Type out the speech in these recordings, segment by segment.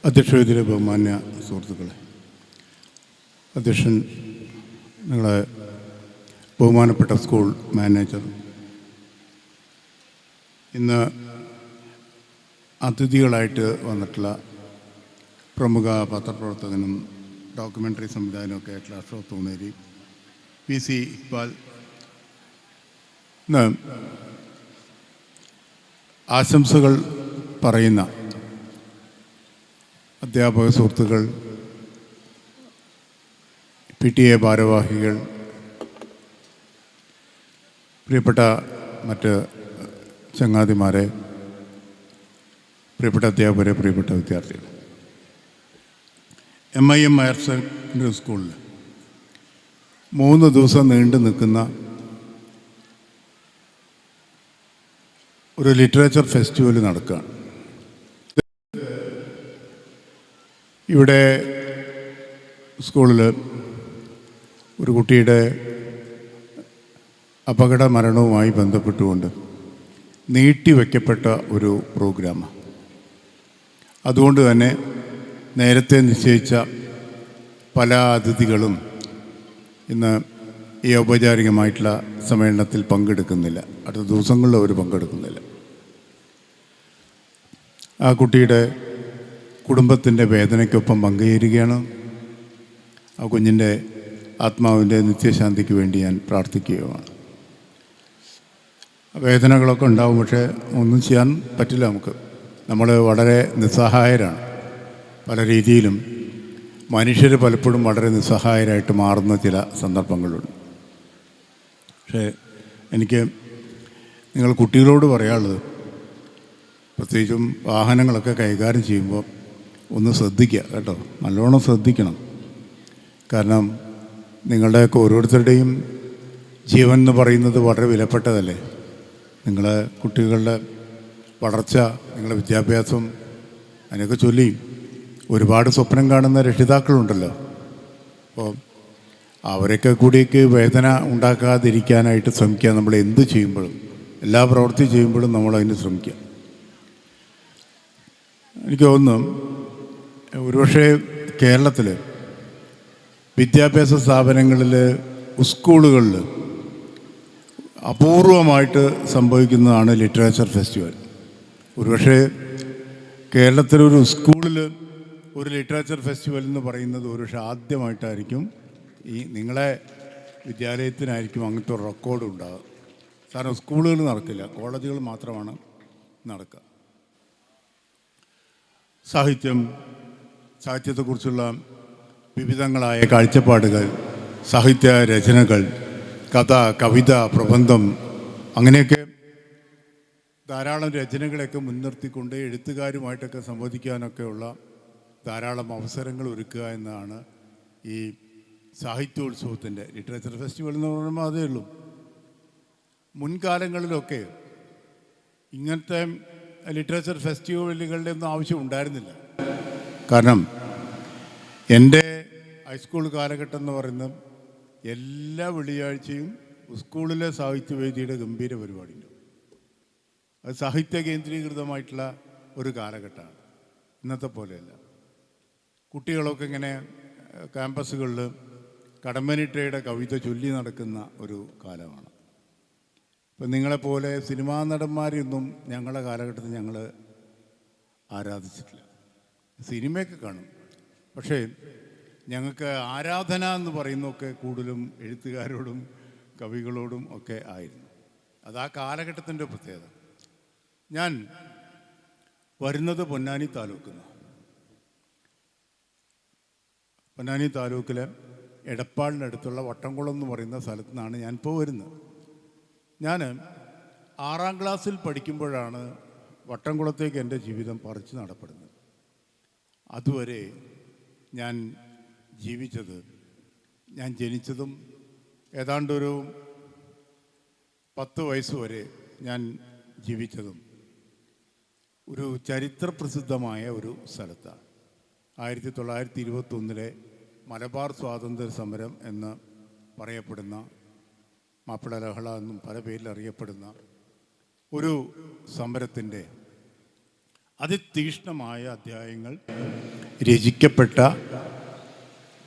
അധ്യക്ഷവേദിയിലെ ബഹുമാന്യ സുഹൃത്തുക്കളെ, അധ്യക്ഷൻ, നിങ്ങളെ ബഹുമാനപ്പെട്ട സ്കൂൾ മാനേജർ, ഇന്ന് അതിഥികളായിട്ട് വന്നിട്ടുള്ള പ്രമുഖ പത്രപ്രവർത്തകനും ഡോക്യുമെൻ്ററി സംവിധാനമൊക്കെ ആയിട്ടുള്ള അഷ്റഫ് തൂണേരി, PC ഇക്ബാൽ, ഇന്ന് ആശംസകൾ പറയുന്ന അധ്യാപക സുഹൃത്തുക്കൾ, PTA ഭാരവാഹികൾ, പ്രിയപ്പെട്ട മറ്റ് ചങ്ങാതിമാരെ, പ്രിയപ്പെട്ട അധ്യാപകരെ, പ്രിയപ്പെട്ട വിദ്യാർത്ഥികൾ, MIM ഹയർ സെക്കൻഡറി സ്കൂളിൽ 3 ദിവസം നീണ്ടു നിൽക്കുന്ന ഒരു ലിറ്ററേച്ചർ ഫെസ്റ്റിവൽ നടക്കുകയാണ്. ഇവിടെ സ്കൂളിൽ ഒരു കുട്ടിയുടെ അപകട മരണവുമായി ബന്ധപ്പെട്ടുകൊണ്ട് നീട്ടിവെക്കപ്പെട്ട ഒരു പ്രോഗ്രാമാണ്. അതുകൊണ്ട് തന്നെ നേരത്തെ നിശ്ചയിച്ച പല അതിഥികളും ഇന്ന് ഈ ഔപചാരികമായിട്ടുള്ള സമ്മേളനത്തിൽ പങ്കെടുക്കുന്നില്ല. അടുത്ത ദിവസങ്ങളിൽ അവർ പങ്കെടുക്കുന്നില്ല. ആ കുട്ടിയുടെ കുടുംബത്തിൻ്റെ വേദനയ്ക്കൊപ്പം പങ്കുചേരുകയാണ്. ആ കുഞ്ഞിൻ്റെ ആത്മാവിൻ്റെ നിത്യശാന്തിക്ക് വേണ്ടി ഞാൻ പ്രാർത്ഥിക്കുകയുമാണ്. വേദനകളൊക്കെ ഉണ്ടാവും, പക്ഷേ ഒന്നും ചെയ്യാൻ പറ്റില്ല. നമ്മൾ വളരെ നിസ്സഹായരാണ്. പല രീതിയിലും മനുഷ്യർ പലപ്പോഴും വളരെ നിസ്സഹായരായിട്ട് മാറുന്ന ചില സന്ദർഭങ്ങളുണ്ട്. പക്ഷേ എനിക്ക് നിങ്ങൾ കുട്ടികളോട് പറയാനുള്ളത്, പ്രത്യേകിച്ചും വാഹനങ്ങളൊക്കെ കൈകാര്യം ചെയ്യുമ്പോൾ ഒന്ന് ശ്രദ്ധിക്കുക കേട്ടോ, നല്ലോണം ശ്രദ്ധിക്കണം. കാരണം നിങ്ങളുടെയൊക്കെ ഓരോരുത്തരുടെയും ജീവൻ എന്ന് പറയുന്നത് വളരെ വിലപ്പെട്ടതല്ലേ. നിങ്ങളെ കുട്ടികളുടെ വളർച്ച, നിങ്ങളുടെ വിദ്യാഭ്യാസം, അതിനൊക്കെ ചൊല്ലി ഒരുപാട് സ്വപ്നം കാണുന്ന രക്ഷിതാക്കളുണ്ടല്ലോ. അപ്പോൾ അവരൊക്കെ കൂടിയൊക്കെ വേദന ഉണ്ടാക്കാതിരിക്കാനായിട്ട് ശ്രമിക്കുക. നമ്മൾ എന്ത് ചെയ്യുമ്പോഴും, എല്ലാ പ്രവൃത്തി ചെയ്യുമ്പോഴും നമ്മളതിന് ശ്രമിക്കുക. എനിക്ക് തോന്നുന്നു ഒരുപക്ഷെ കേരളത്തിൽ വിദ്യാഭ്യാസ സ്ഥാപനങ്ങളിൽ, സ്കൂളുകളിൽ അപൂർവമായിട്ട് സംഭവിക്കുന്നതാണ് ലിറ്ററേച്ചർ ഫെസ്റ്റിവൽ. ഒരുപക്ഷെ കേരളത്തിലൊരു സ്കൂളിൽ ഒരു ലിറ്ററേച്ചർ ഫെസ്റ്റിവൽ എന്ന് പറയുന്നത് ഒരുപക്ഷെ ആദ്യമായിട്ടായിരിക്കും. ഈ നിങ്ങളെ വിദ്യാലയത്തിനായിരിക്കും അങ്ങനത്തെ ഒരു റെക്കോർഡ് ഉണ്ടാകുക. കാരണം സ്കൂളുകൾ നടക്കില്ല, കോളേജുകൾ മാത്രമാണ് നടക്കുക. സാഹിത്യത്തെക്കുറിച്ചുള്ള വിവിധങ്ങളായ കാഴ്ചപ്പാടുകൾ, സാഹിത്യ രചനകൾ, കഥ, കവിത, പ്രബന്ധം, അങ്ങനെയൊക്കെ ധാരാളം രചനകളൊക്കെ മുൻനിർത്തിക്കൊണ്ട് എഴുത്തുകാരുമായിട്ടൊക്കെ സംവദിക്കാനൊക്കെയുള്ള ധാരാളം അവസരങ്ങൾ ഒരുക്കുക എന്നതാണ് ഈ സാഹിത്യോത്സവത്തിൻ്റെ ലിറ്ററേച്ചർ ഫെസ്റ്റിവൽ എന്ന് പറയുമ്പോൾ അതേ ഉള്ളൂ. മുൻകാലങ്ങളിലൊക്കെ ഇങ്ങനത്തെ ലിറ്ററേച്ചർ ഫെസ്റ്റിവലുകളുടെ ഒന്നും ആവശ്യം ഉണ്ടായിരുന്നില്ല. കാരണം എൻ്റെ ഹൈസ്കൂൾ കാലഘട്ടം എന്ന് പറയുന്നത് എല്ലാ വെള്ളിയാഴ്ചയും സ്കൂളിലെ സാഹിത്യവേദിയുടെ ഗംഭീര പരിപാടിയുണ്ട്. അത് സാഹിത്യ കേന്ദ്രീകൃതമായിട്ടുള്ള ഒരു കാലഘട്ടമാണ്. ഇന്നത്തെ പോലെയല്ല. കുട്ടികളൊക്കെ ഇങ്ങനെ ക്യാമ്പസുകളിൽ കടമ്പനിട്ടയുടെ കവിത ചൊല്ലി നടക്കുന്ന ഒരു കാലമാണ്. ഇപ്പം നിങ്ങളെപ്പോലെ സിനിമാ നടന്മാരെയൊന്നും ഞങ്ങളുടെ കാലഘട്ടത്തിൽ ഞങ്ങൾ ആരാധിച്ചിട്ടില്ല. സിനിമയൊക്കെ കാണും, പക്ഷേ ഞങ്ങൾക്ക് ആരാധന എന്ന് പറയുന്നതൊക്കെ കൂടുതലും എഴുത്തുകാരോടും കവികളോടും ഒക്കെ ആയിരുന്നു. അത് ആ കാലഘട്ടത്തിൻ്റെ പ്രത്യേകത. ഞാൻ വരുന്നത് പൊന്നാനി താലൂക്കിലെ എടപ്പാളിനടുത്തുള്ള വട്ടംകുളം എന്ന് പറയുന്ന സ്ഥലത്തു നിന്നാണ് ഞാനിപ്പോൾ വരുന്നത്. ഞാൻ 6ാം ക്ലാസ്സിൽ പഠിക്കുമ്പോഴാണ് വട്ടംകുളത്തേക്ക് എൻ്റെ ജീവിതം പറിച്ചു നടപ്പെടുന്നത്. അതുവരെ ഞാൻ ജനിച്ചതും ഏതാണ്ടൊരു 10 വയസ്സ് വരെ ഞാൻ ജീവിച്ചതും ഒരു ചരിത്രപ്രസിദ്ധമായ ഒരു സ്ഥലത്താണ്. 1921 മലബാർ സ്വാതന്ത്ര്യ സമരം എന്ന് പറയപ്പെടുന്ന, മാപ്പിള ലഹള എന്നും പല പേരിൽ അറിയപ്പെടുന്ന ഒരു സമരത്തിൻ്റെ അതിതീക്ഷ്ണമായ അധ്യായങ്ങൾ രചിക്കപ്പെട്ട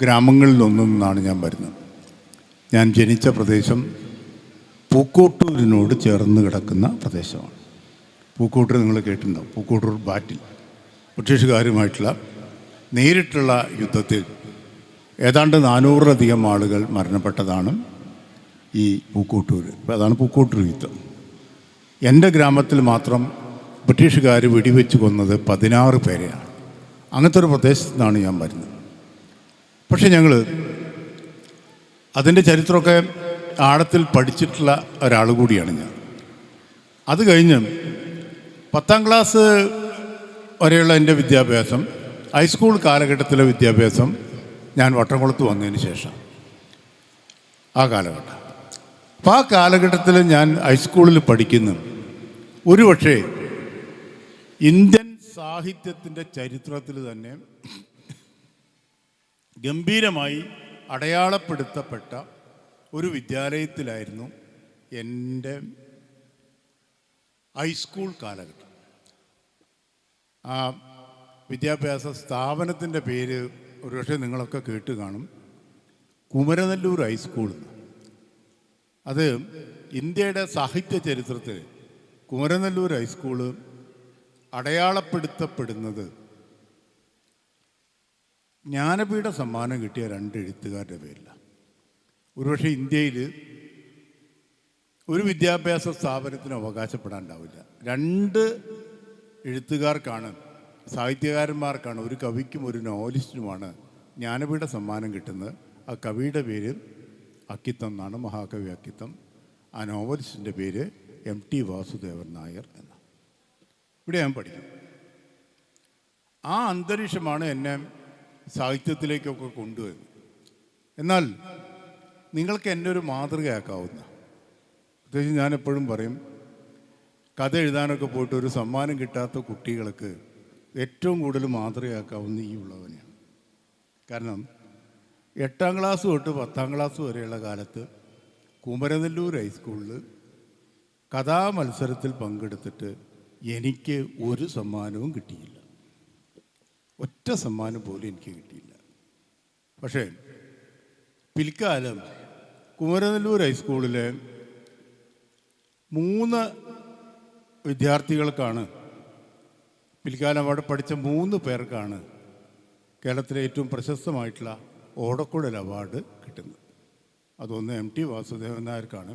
ഗ്രാമങ്ങളിലൊന്നെന്നാണ് ഞാൻ വരുന്നത്. ഞാൻ ജനിച്ച പ്രദേശം പൂക്കോട്ടൂരിനോട് ചേർന്ന് കിടക്കുന്ന പ്രദേശമാണ്. പൂക്കോട്ടൂർ നിങ്ങൾ കേട്ടിട്ടുണ്ടാവും. പൂക്കോട്ടൂർ ബാറ്റിൽ ബ്രിട്ടീഷുകാരുമായിട്ടുള്ള നേരിട്ടുള്ള യുദ്ധത്തിൽ ഏതാണ്ട് 400-ലധികം ആളുകൾ മരണപ്പെട്ടതാണ് ഈ പൂക്കോട്ടൂർ. അതാണ് പൂക്കോട്ടൂർ യുദ്ധം. എൻ്റെ ഗ്രാമത്തിൽ മാത്രം ബ്രിട്ടീഷുകാർ വെടിവെച്ച് കൊന്നത് 16 പേരെയാണ്. അങ്ങനത്തെ ഒരു പ്രദേശത്തു നിന്നാണ് ഞാൻ വരുന്നത്. പക്ഷെ ഞങ്ങൾ അതിൻ്റെ ചരിത്രമൊക്കെ ആഴത്തിൽ പഠിച്ചിട്ടുള്ള ഒരാൾ കൂടിയാണ് ഞാൻ. അത് കഴിഞ്ഞ് 10ാം ക്ലാസ് വരെയുള്ള എൻ്റെ വിദ്യാഭ്യാസം, ഹൈസ്കൂൾ കാലഘട്ടത്തിലെ വിദ്യാഭ്യാസം ഞാൻ വട്ടംകുളത്ത് വന്നതിന് ശേഷം ആ കാലഘട്ടം. അപ്പോൾ ആ കാലഘട്ടത്തിൽ ഞാൻ ഹൈസ്കൂളിൽ പഠിക്കുന്ന ഒരുപക്ഷെ ഇന്ത്യൻ സാഹിത്യത്തിൻ്റെ ചരിത്രത്തിൽ തന്നെ ഗംഭീരമായി അടയാളപ്പെടുത്തപ്പെട്ട ഒരു വിദ്യാലയത്തിലായിരുന്നു എൻ്റെ ഹൈസ്കൂൾ കാലഘട്ടം. ആ വിദ്യാഭ്യാസ സ്ഥാപനത്തിൻ്റെ പേര് ഒരുപക്ഷെ നിങ്ങളൊക്കെ കേട്ട് കാണും, കുമരനെല്ലൂർ ഹൈസ്കൂൾ. അത് ഇന്ത്യയുടെ സാഹിത്യ ചരിത്രത്തിൽ കുമരനെല്ലൂർ ഹൈസ്കൂള് അടയാളപ്പെടുത്തപ്പെടുന്നത് ജ്ഞാനപീഠ സമ്മാനം കിട്ടിയ 2 എഴുത്തുകാരുടെ പേരിലാണ്. ഒരുപക്ഷെ ഇന്ത്യയിൽ ഒരു വിദ്യാഭ്യാസ സ്ഥാപനത്തിന് അവകാശപ്പെടാനുണ്ടാവില്ല. 2 എഴുത്തുകാർക്കാണ്, സാഹിത്യകാരന്മാർക്കാണ്, ഒരു കവിക്കും ഒരു നോവലിസ്റ്റിനുമാണ് ജ്ഞാനപീഠ സമ്മാനം കിട്ടുന്നത്. ആ കവിയുടെ പേര് അക്കിത്തം എന്നാണ്, മഹാകവി അക്കിത്തം. ആ നോവലിസ്റ്റിൻ്റെ പേര് MT വാസുദേവൻ നായർ എന്നാണ്. ഇവിടെ ഞാൻ പഠിക്കും. ആ അന്തരീക്ഷമാണ് എന്നെ സാഹിത്യത്തിലേക്കൊക്കെ കൊണ്ടുവരുന്നത്. എന്നാൽ നിങ്ങൾക്ക് എന്നെ ഒരു മാതൃകയാക്കാവുന്ന, പ്രത്യേകിച്ച് ഞാൻ എപ്പോഴും പറയും, കഥ എഴുതാനൊക്കെ പോയിട്ട് ഒരു സമ്മാനം കിട്ടാത്ത കുട്ടികൾക്ക് ഏറ്റവും കൂടുതൽ മാതൃകയാക്കാവുന്ന ഈ ഉള്ളവനെയാണ്. കാരണം 8ാം ക്ലാസ് തൊട്ട് 10ാം ക്ലാസ് വരെയുള്ള കാലത്ത് കുമരനെല്ലൂർ ഹൈസ്കൂളിൽ കഥാമത്സരത്തിൽ പങ്കെടുത്തിട്ട് എനിക്ക് ഒരു സമ്മാനവും കിട്ടിയില്ല. ഒറ്റ സമ്മാനം പോലും എനിക്ക് കിട്ടിയില്ല. പക്ഷേ പിൽക്കാലം കുമരനെല്ലൂർ ഹൈസ്കൂളിലെ 3 വിദ്യാർത്ഥികൾക്കാണ്, പിൽക്കാലം അവിടെ പഠിച്ച 3 പേർക്കാണ് കേരളത്തിലെ ഏറ്റവും പ്രശസ്തമായിട്ടുള്ള ഓടക്കുഴൽ അവാർഡ് കിട്ടുന്നത്. അതൊന്ന് MT വാസുദേവൻ നായർക്കാണ്,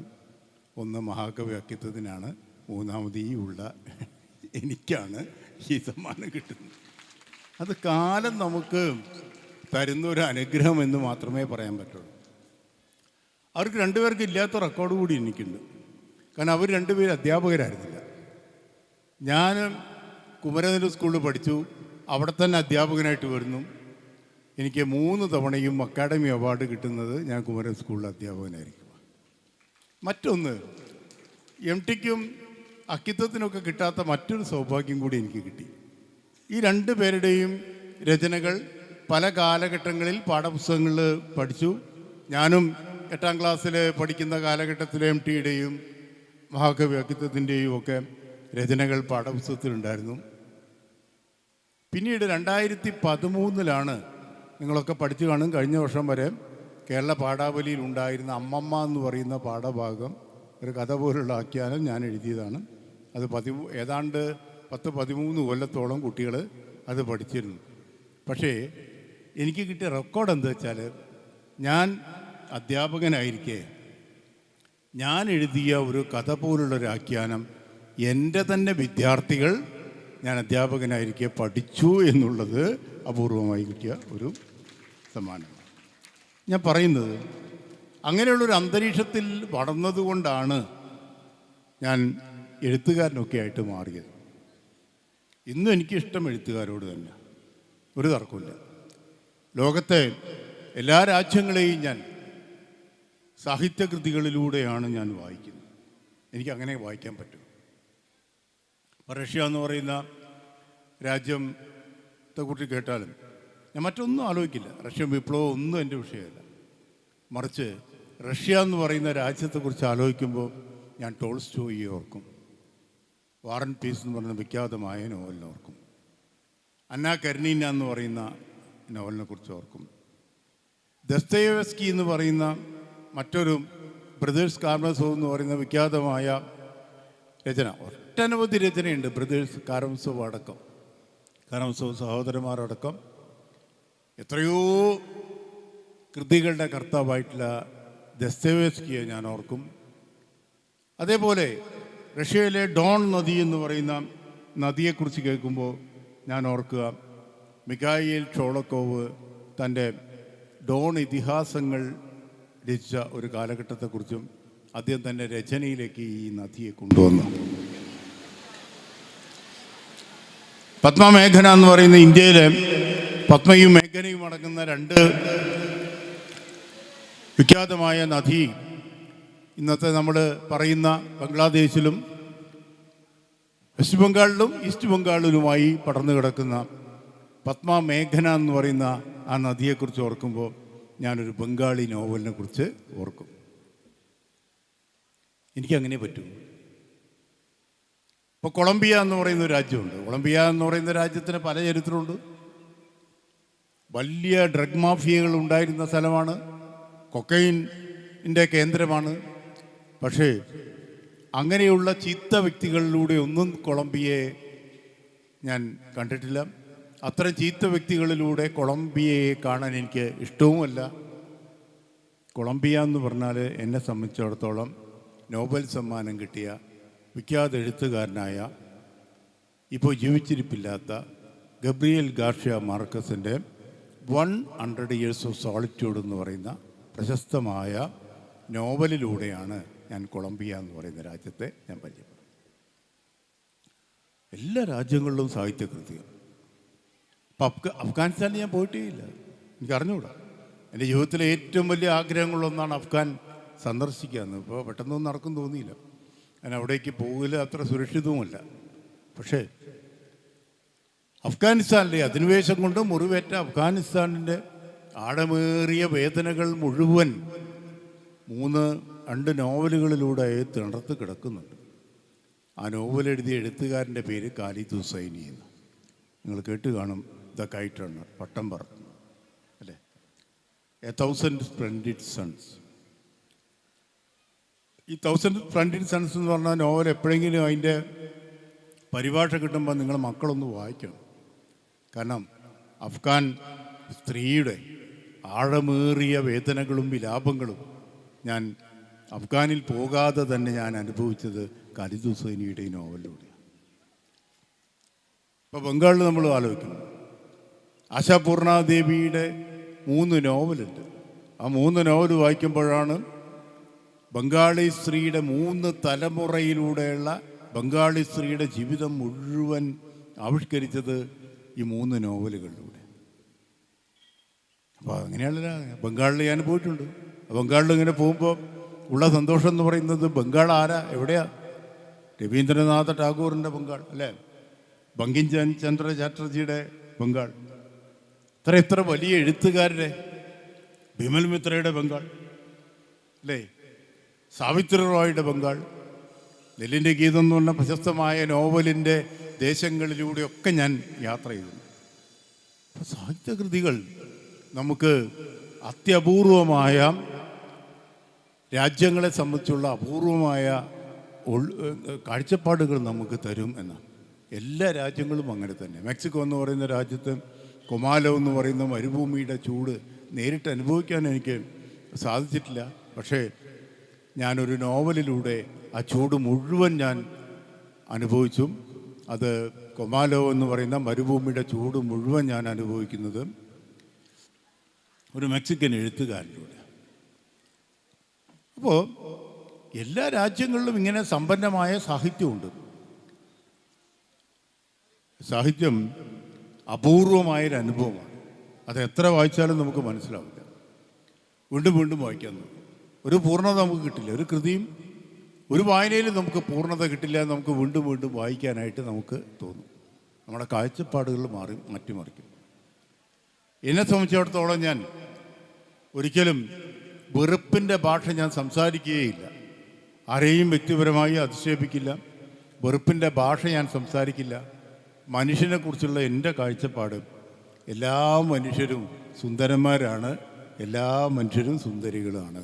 ഒന്ന് മഹാകവി അക്കിത്തത്തിനാണ്, 3ാമത് ഈ ഉള്ള എനിക്കാണ് ഈ സമ്മാനം കിട്ടുന്നത്. അത് കാലം നമുക്ക് തരുന്നൊരു അനുഗ്രഹം എന്ന് മാത്രമേ പറയാൻ പറ്റുള്ളൂ. അവർക്ക് 2 പേർക്ക് ഇല്ലാത്ത റെക്കോർഡ് കൂടി എനിക്കുണ്ട്. കാരണം അവർ 2 പേരും അധ്യാപകരായിരുന്നില്ല. ഞാൻ കുമരനെല്ലൂർ സ്കൂളിൽ പഠിച്ചു, അവിടെ തന്നെ അധ്യാപകനായിട്ട് വരുന്നു. എനിക്ക് 3 തവണയും അക്കാഡമി അവാർഡ് കിട്ടുന്നത് ഞാൻ കുമരൻ സ്കൂളിൽ അധ്യാപകനായിരിക്കും. മറ്റൊന്ന്, MTക്കും അക്കിത്തത്തിനൊക്കെ കിട്ടാത്ത മറ്റൊരു സൗഭാഗ്യം കൂടി എനിക്ക് കിട്ടി. ഈ 2 പേരുടെയും രചനകൾ പല കാലഘട്ടങ്ങളിൽ പാഠപുസ്തകങ്ങളിൽ പഠിച്ചു. ഞാനും 8ാം ക്ലാസ്സിൽ പഠിക്കുന്ന കാലഘട്ടത്തിൽ MTയുടെയും മഹാകവി അക്കിത്തത്തിൻ്റെയും ഒക്കെ രചനകൾ പാഠപുസ്തകത്തിലുണ്ടായിരുന്നു. പിന്നീട് 2013 നിങ്ങളൊക്കെ പഠിച്ചു കാണും, കഴിഞ്ഞ വർഷം വരെ കേരള പാഠാവലിയിൽ ഉണ്ടായിരുന്ന അമ്മമ്മ എന്ന് പറയുന്ന പാഠഭാഗം ഒരു കഥ പോലുള്ള ആഖ്യാനം ഞാൻ എഴുതിയതാണ്. അത് ഏതാണ്ട് 10-13 കൊല്ലത്തോളം കുട്ടികൾ അത് പഠിച്ചിരുന്നു. പക്ഷേ എനിക്ക് കിട്ടിയ റെക്കോർഡ് എന്താ വെച്ചാൽ, ഞാൻ അധ്യാപകനായിരിക്കെ ഞാൻ എഴുതിയ ഒരു കഥ പോലുള്ളൊരു ആഖ്യാനം എൻ്റെ തന്നെ വിദ്യാർത്ഥികൾ ഞാൻ അധ്യാപകനായിരിക്കെ പഠിച്ചു എന്നുള്ളത് അപൂർവമായി കിട്ടിയ ഒരു സമ്മാനമാണ്. ഞാൻ പറയുന്നത്, അങ്ങനെയുള്ളൊരു അന്തരീക്ഷത്തിൽ വളർന്നതുകൊണ്ടാണ് ഞാൻ എഴുത്തുകാരനൊക്കെ ആയിട്ട് മാറിയത്. ഇന്നും എനിക്കിഷ്ടം എഴുത്തുകാരോട് തന്നെ, ഒരു തർക്കമില്ല. ലോകത്തെ എല്ലാ രാജ്യങ്ങളെയും ഞാൻ സാഹിത്യകൃതികളിലൂടെയാണ് ഞാൻ വായിക്കുന്നത്. എനിക്കങ്ങനെ വായിക്കാൻ പറ്റും. റഷ്യ എന്ന് പറയുന്ന രാജ്യത്തെക്കുറിച്ച് കേട്ടാലും ഞാൻ മറ്റൊന്നും ആലോചിക്കില്ല. റഷ്യൻ വിപ്ലവം ഒന്നും എൻ്റെ വിഷയമല്ല. മറിച്ച് റഷ്യ എന്ന് പറയുന്ന രാജ്യത്തെക്കുറിച്ച് ആലോചിക്കുമ്പോൾ ഞാൻ ടോൾസ്റ്റോയിയെ ഓർക്കും, വാർ ആൻഡ് പീസ് എന്ന് പറയുന്ന വിഖ്യാതമായ നോവലിനെ ഓർക്കും. അന്ന കരനീന എന്ന് പറയുന്ന നോവലിനെ കുറിച്ച് ഓർക്കും. ദസ്തയേവ്സ്കി എന്ന് പറയുന്ന മറ്റൊരു ബ്രദേഴ്സ് കാരമസോവ് എന്ന് പറയുന്ന വിഖ്യാതമായ രചന, ഒട്ടനവധി രചനയുണ്ട്. ബ്രദേഴ്സ് കാരമസോവ് അടക്കം, കാരമസോവ് സഹോദരന്മാരടക്കം എത്രയോ കൃതികളുടെ കർത്താവായിട്ടുള്ള ദസ്തയേവ്സ്കിയെ ഞാൻ ഓർക്കും. അതേപോലെ റഷ്യയിലെ ഡോൺ നദി എന്ന് പറയുന്ന നദിയെക്കുറിച്ച് കേൾക്കുമ്പോൾ ഞാൻ ഓർക്കുക, മിഖായിൽ ഷോളക്കോവ് തൻ്റെ ഡോൺ ഇതിഹാസങ്ങൾ രചിച്ച ഒരു കാലഘട്ടത്തെക്കുറിച്ചും അദ്ദേഹം തൻ്റെ രചനയിലേക്ക് ഈ നദിയെ കൊണ്ടുവന്നു. പത്മമേഖന എന്ന് പറയുന്ന ഇന്ത്യയിലെ പത്മയും മേഖനയും അടങ്ങുന്ന രണ്ട് വിഖ്യാതമായ നദി ഇന്നത്തെ നമ്മൾ പറയുന്ന ബംഗ്ലാദേശിലും വെസ്റ്റ് ബംഗാളിലും ഈസ്റ്റ് ബംഗാളിലുമായി പടർന്നു കിടക്കുന്ന പത്മമേഖന എന്ന് പറയുന്ന ആ നദിയെക്കുറിച്ച് ഓർക്കുമ്പോൾ ഞാനൊരു ബംഗാളി നോവലിനെ കുറിച്ച് ഓർക്കും. എനിക്കങ്ങനെ പറ്റും. ഇപ്പോൾ കൊളംബിയ എന്ന് പറയുന്ന ഒരു രാജ്യമുണ്ട്. കൊളംബിയ എന്ന് പറയുന്ന രാജ്യത്തിന് പല ചരിത്രമുണ്ട്. വലിയ ഡ്രഗ് മാഫിയകൾ ഉണ്ടായിരുന്ന സ്ഥലമാണ്, കൊക്കൈനിൻ്റെ കേന്ദ്രമാണ്. പക്ഷേ അങ്ങനെയുള്ള ചീത്ത വ്യക്തികളിലൂടെ ഒന്നും കൊളംബിയയെ ഞാൻ കണ്ടിട്ടില്ല. അത്തരം ചീത്ത വ്യക്തികളിലൂടെ കൊളംബിയയെ കാണാൻ എനിക്ക് ഇഷ്ടവുമല്ല. കൊളംബിയ എന്ന് പറഞ്ഞാൽ എന്നെ സംബന്ധിച്ചിടത്തോളം നോബൽ സമ്മാനം കിട്ടിയ വിഖ്യാത എഴുത്തുകാരനായ, ഇപ്പോൾ ജീവിച്ചിരിപ്പില്ലാത്ത Gabriel Garcia മാർക്കസിൻ്റെ 100 Years of Solitude എന്ന് പറയുന്ന പ്രശസ്തമായ നോവലിലൂടെയാണ് ഞാൻ കൊളംബിയ എന്ന് പറയുന്ന രാജ്യത്തെ ഞാൻ പരിചയപ്പെടുന്നത്. എല്ലാ രാജ്യങ്ങളിലും സാഹിത്യകൃതികൾ. ഇപ്പം അഫ്ഗാനിസ്ഥാനിൽ ഞാൻ പോയിട്ടേ ഇല്ല, എനിക്കറിഞ്ഞുകൂടാ. എൻ്റെ ജീവിതത്തിലെ ഏറ്റവും വലിയ ആഗ്രഹങ്ങളൊന്നാണ് അഫ്ഗാൻ സന്ദർശിക്കുക എന്ന്. ഇപ്പോൾ പെട്ടെന്നൊന്നും നടക്കും തോന്നിയില്ല. ഞാൻ അവിടേക്ക് പോകില്ല, അത്ര സുരക്ഷിതവുമല്ല. പക്ഷേ അഫ്ഗാനിസ്ഥാനിലെ അധിനിവേശം കൊണ്ട് മുറിവേറ്റ അഫ്ഗാനിസ്ഥാനിൻ്റെ ആഴമേറിയ വേദനകൾ മുഴുവൻ 2 നോവലുകളിലൂടെ തിണർത്ത് കിടക്കുന്നുണ്ട്. ആ നോവൽ എഴുതിയ എഴുത്തുകാരൻ്റെ പേര് ഖാലിദ് ഹുസൈനി എന്ന്. നിങ്ങൾ കേട്ട് കാണും, ദ കൈറ്റ് റണ്ണർ, പട്ടം പറത്തുന്നു അല്ലേ, 1000 Splendid Suns. ഈ 1000 Splendid Suns എന്ന് പറഞ്ഞ നോവൽ എപ്പോഴെങ്കിലും അതിൻ്റെ പരിഭാഷ കിട്ടുമ്പോൾ നിങ്ങൾ മക്കളൊന്ന് വായിക്കണം. കാരണം അഫ്ഗാൻ സ്ത്രീയുടെ ആഴമേറിയ വേദനകളും വിലാപങ്ങളും ഞാൻ അഫ്ഗാനിൽ പോകാതെ തന്നെ ഞാൻ അനുഭവിച്ചത് ഖാലിദ് ഹുസൈനിയുടെ ഈ നോവലിലൂടെയാണ്. ഇപ്പോൾ ബംഗാളിൽ നമ്മൾ ആലോചിക്കണം, ആശാപൂർണാദേവിയുടെ 3 നോവലുണ്ട്. ആ 3 നോവൽ വായിക്കുമ്പോഴാണ് ബംഗാളി സ്ത്രീയുടെ 3 തലമുറയിലൂടെയുള്ള ബംഗാളി സ്ത്രീയുടെ ജീവിതം മുഴുവൻ ആവിഷ്കരിച്ചത് ഈ 3 നോവലുകളിലൂടെ. അപ്പോൾ അങ്ങനെയല്ല, ബംഗാളിൽ ഞാൻ പോയിട്ടുണ്ട്. ബംഗാളിൽ ഇങ്ങനെ പോകുമ്പോൾ ഉള്ള സന്തോഷം എന്ന് പറയുന്നത്, ബംഗാൾ ആരാ, എവിടെയാ? രവീന്ദ്രനാഥ ടാഗോറിൻ്റെ ബംഗാൾ അല്ലേ, ബങ്കിം ചന്ദ്ര ചാറ്റർജിയുടെ ബംഗാൾ, ഇത്ര വലിയ എഴുത്തുകാരുടെ, ബിമൽ മിത്രയുടെ ബംഗാൾ അല്ലേ, സാവിത്രി റോയുടെ ബംഗാൾ, നെല്ലിൻ്റെ ഗീതം എന്ന് പറഞ്ഞ പ്രശസ്തമായ നോവലിൻ്റെ ദേശങ്ങളിലൂടെയൊക്കെ ഞാൻ യാത്ര ചെയ്തു. അപ്പോൾ സാഹിത്യകൃതികൾ നമുക്ക് അത്യപൂർവമായ, രാജ്യങ്ങളെ സംബന്ധിച്ചുള്ള അപൂർവമായ കാഴ്ചപ്പാടുകൾ നമുക്ക് തരും എന്നാണ്. എല്ലാ രാജ്യങ്ങളും അങ്ങനെ തന്നെ. മെക്സിക്കോ എന്ന് പറയുന്ന രാജ്യത്ത് കൊമാലോ എന്ന് പറയുന്ന മരുഭൂമിയുടെ ചൂട് നേരിട്ട് അനുഭവിക്കാൻ എനിക്ക് സാധിച്ചിട്ടില്ല. പക്ഷേ ഞാനൊരു നോവലിലൂടെ ആ ചൂട് മുഴുവൻ ഞാൻ അനുഭവിച്ചു. അത് കൊമാലോ എന്ന് പറയുന്ന മരുഭൂമിയുടെ ചൂട് മുഴുവൻ ഞാൻ അനുഭവിക്കുന്നത് ഒരു മെക്സിക്കൻ എഴുത്തുകാരിലൂടെ. അപ്പോൾ എല്ലാ രാജ്യങ്ങളിലും ഇങ്ങനെ സമ്പന്നമായ സാഹിത്യമുണ്ട്. സാഹിത്യം അപൂർവമായൊരു അനുഭവമാണ്. അത് എത്ര വായിച്ചാലും നമുക്ക് മനസ്സിലാവില്ല. വീണ്ടും വീണ്ടും വായിക്കാൻ നോക്കും. ഒരു പൂർണ്ണത നമുക്ക് കിട്ടില്ല. ഒരു കൃതിയും ഒരു വായനയിലും നമുക്ക് പൂർണ്ണത കിട്ടില്ല. നമുക്ക് വീണ്ടും വീണ്ടും വായിക്കാനായിട്ട് നമുക്ക് തോന്നും. നമ്മുടെ കാഴ്ചപ്പാടുകൾ മാറ്റിമറിക്കും. എന്നെ സംബന്ധിച്ചിടത്തോളം ഞാൻ ഒരിക്കലും വെറുപ്പിൻ്റെ ഭാഷ ഞാൻ സംസാരിക്കുകയില്ല. ആരെയും വ്യക്തിപരമായി അധിക്ഷേപിക്കില്ല. വെറുപ്പിൻ്റെ ഭാഷ ഞാൻ സംസാരിക്കില്ല. മനുഷ്യനെക്കുറിച്ചുള്ള എൻ്റെ കാഴ്ചപ്പാട് എല്ലാ മനുഷ്യരും സുന്ദരന്മാരാണ്, എല്ലാ മനുഷ്യരും സുന്ദരികളാണ്.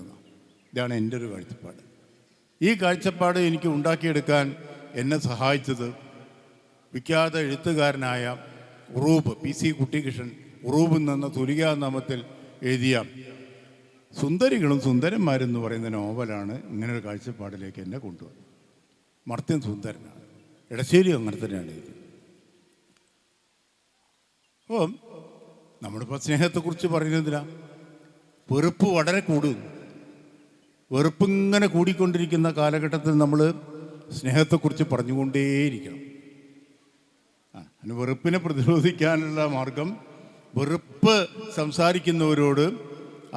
ഇതാണ് എൻ്റെ ഒരു കാഴ്ചപ്പാട്. ഈ കാഴ്ചപ്പാട് എനിക്ക് ഉണ്ടാക്കിയെടുക്കാൻ എന്നെ സഹായിച്ചത് വിഖ്യാത എഴുത്തുകാരനായ ഉറൂബ്, PC കുട്ടിക്കൃഷ്ണൻ ഉറൂബ് എന്ന തുലികാനാമത്തിൽ എഴുതിയ സുന്ദരികളും സുന്ദരന്മാരെന്ന് പറയുന്ന നോവലാണ് ഇങ്ങനൊരു കാഴ്ചപ്പാടിലേക്ക് എന്നെ കൊണ്ടുവന്നത്. മർത്യൻ സുന്ദരനാണ്, എടശ്ശേരി അങ്ങനെ തന്നെയാണ് ഇത്. അപ്പം നമ്മളിപ്പോൾ സ്നേഹത്തെക്കുറിച്ച് പറയുന്നതിനാ വെറുപ്പ് വളരെ കൂടുന്നു. വെറുപ്പിങ്ങനെ കൂടിക്കൊണ്ടിരിക്കുന്ന കാലഘട്ടത്തിൽ നമ്മൾ സ്നേഹത്തെക്കുറിച്ച് പറഞ്ഞുകൊണ്ടേയിരിക്കണം. അതിന് വെറുപ്പിനെ പ്രതിരോധിക്കാനുള്ള മാർഗം വെറുപ്പ് സംസാരിക്കുന്നവരോട്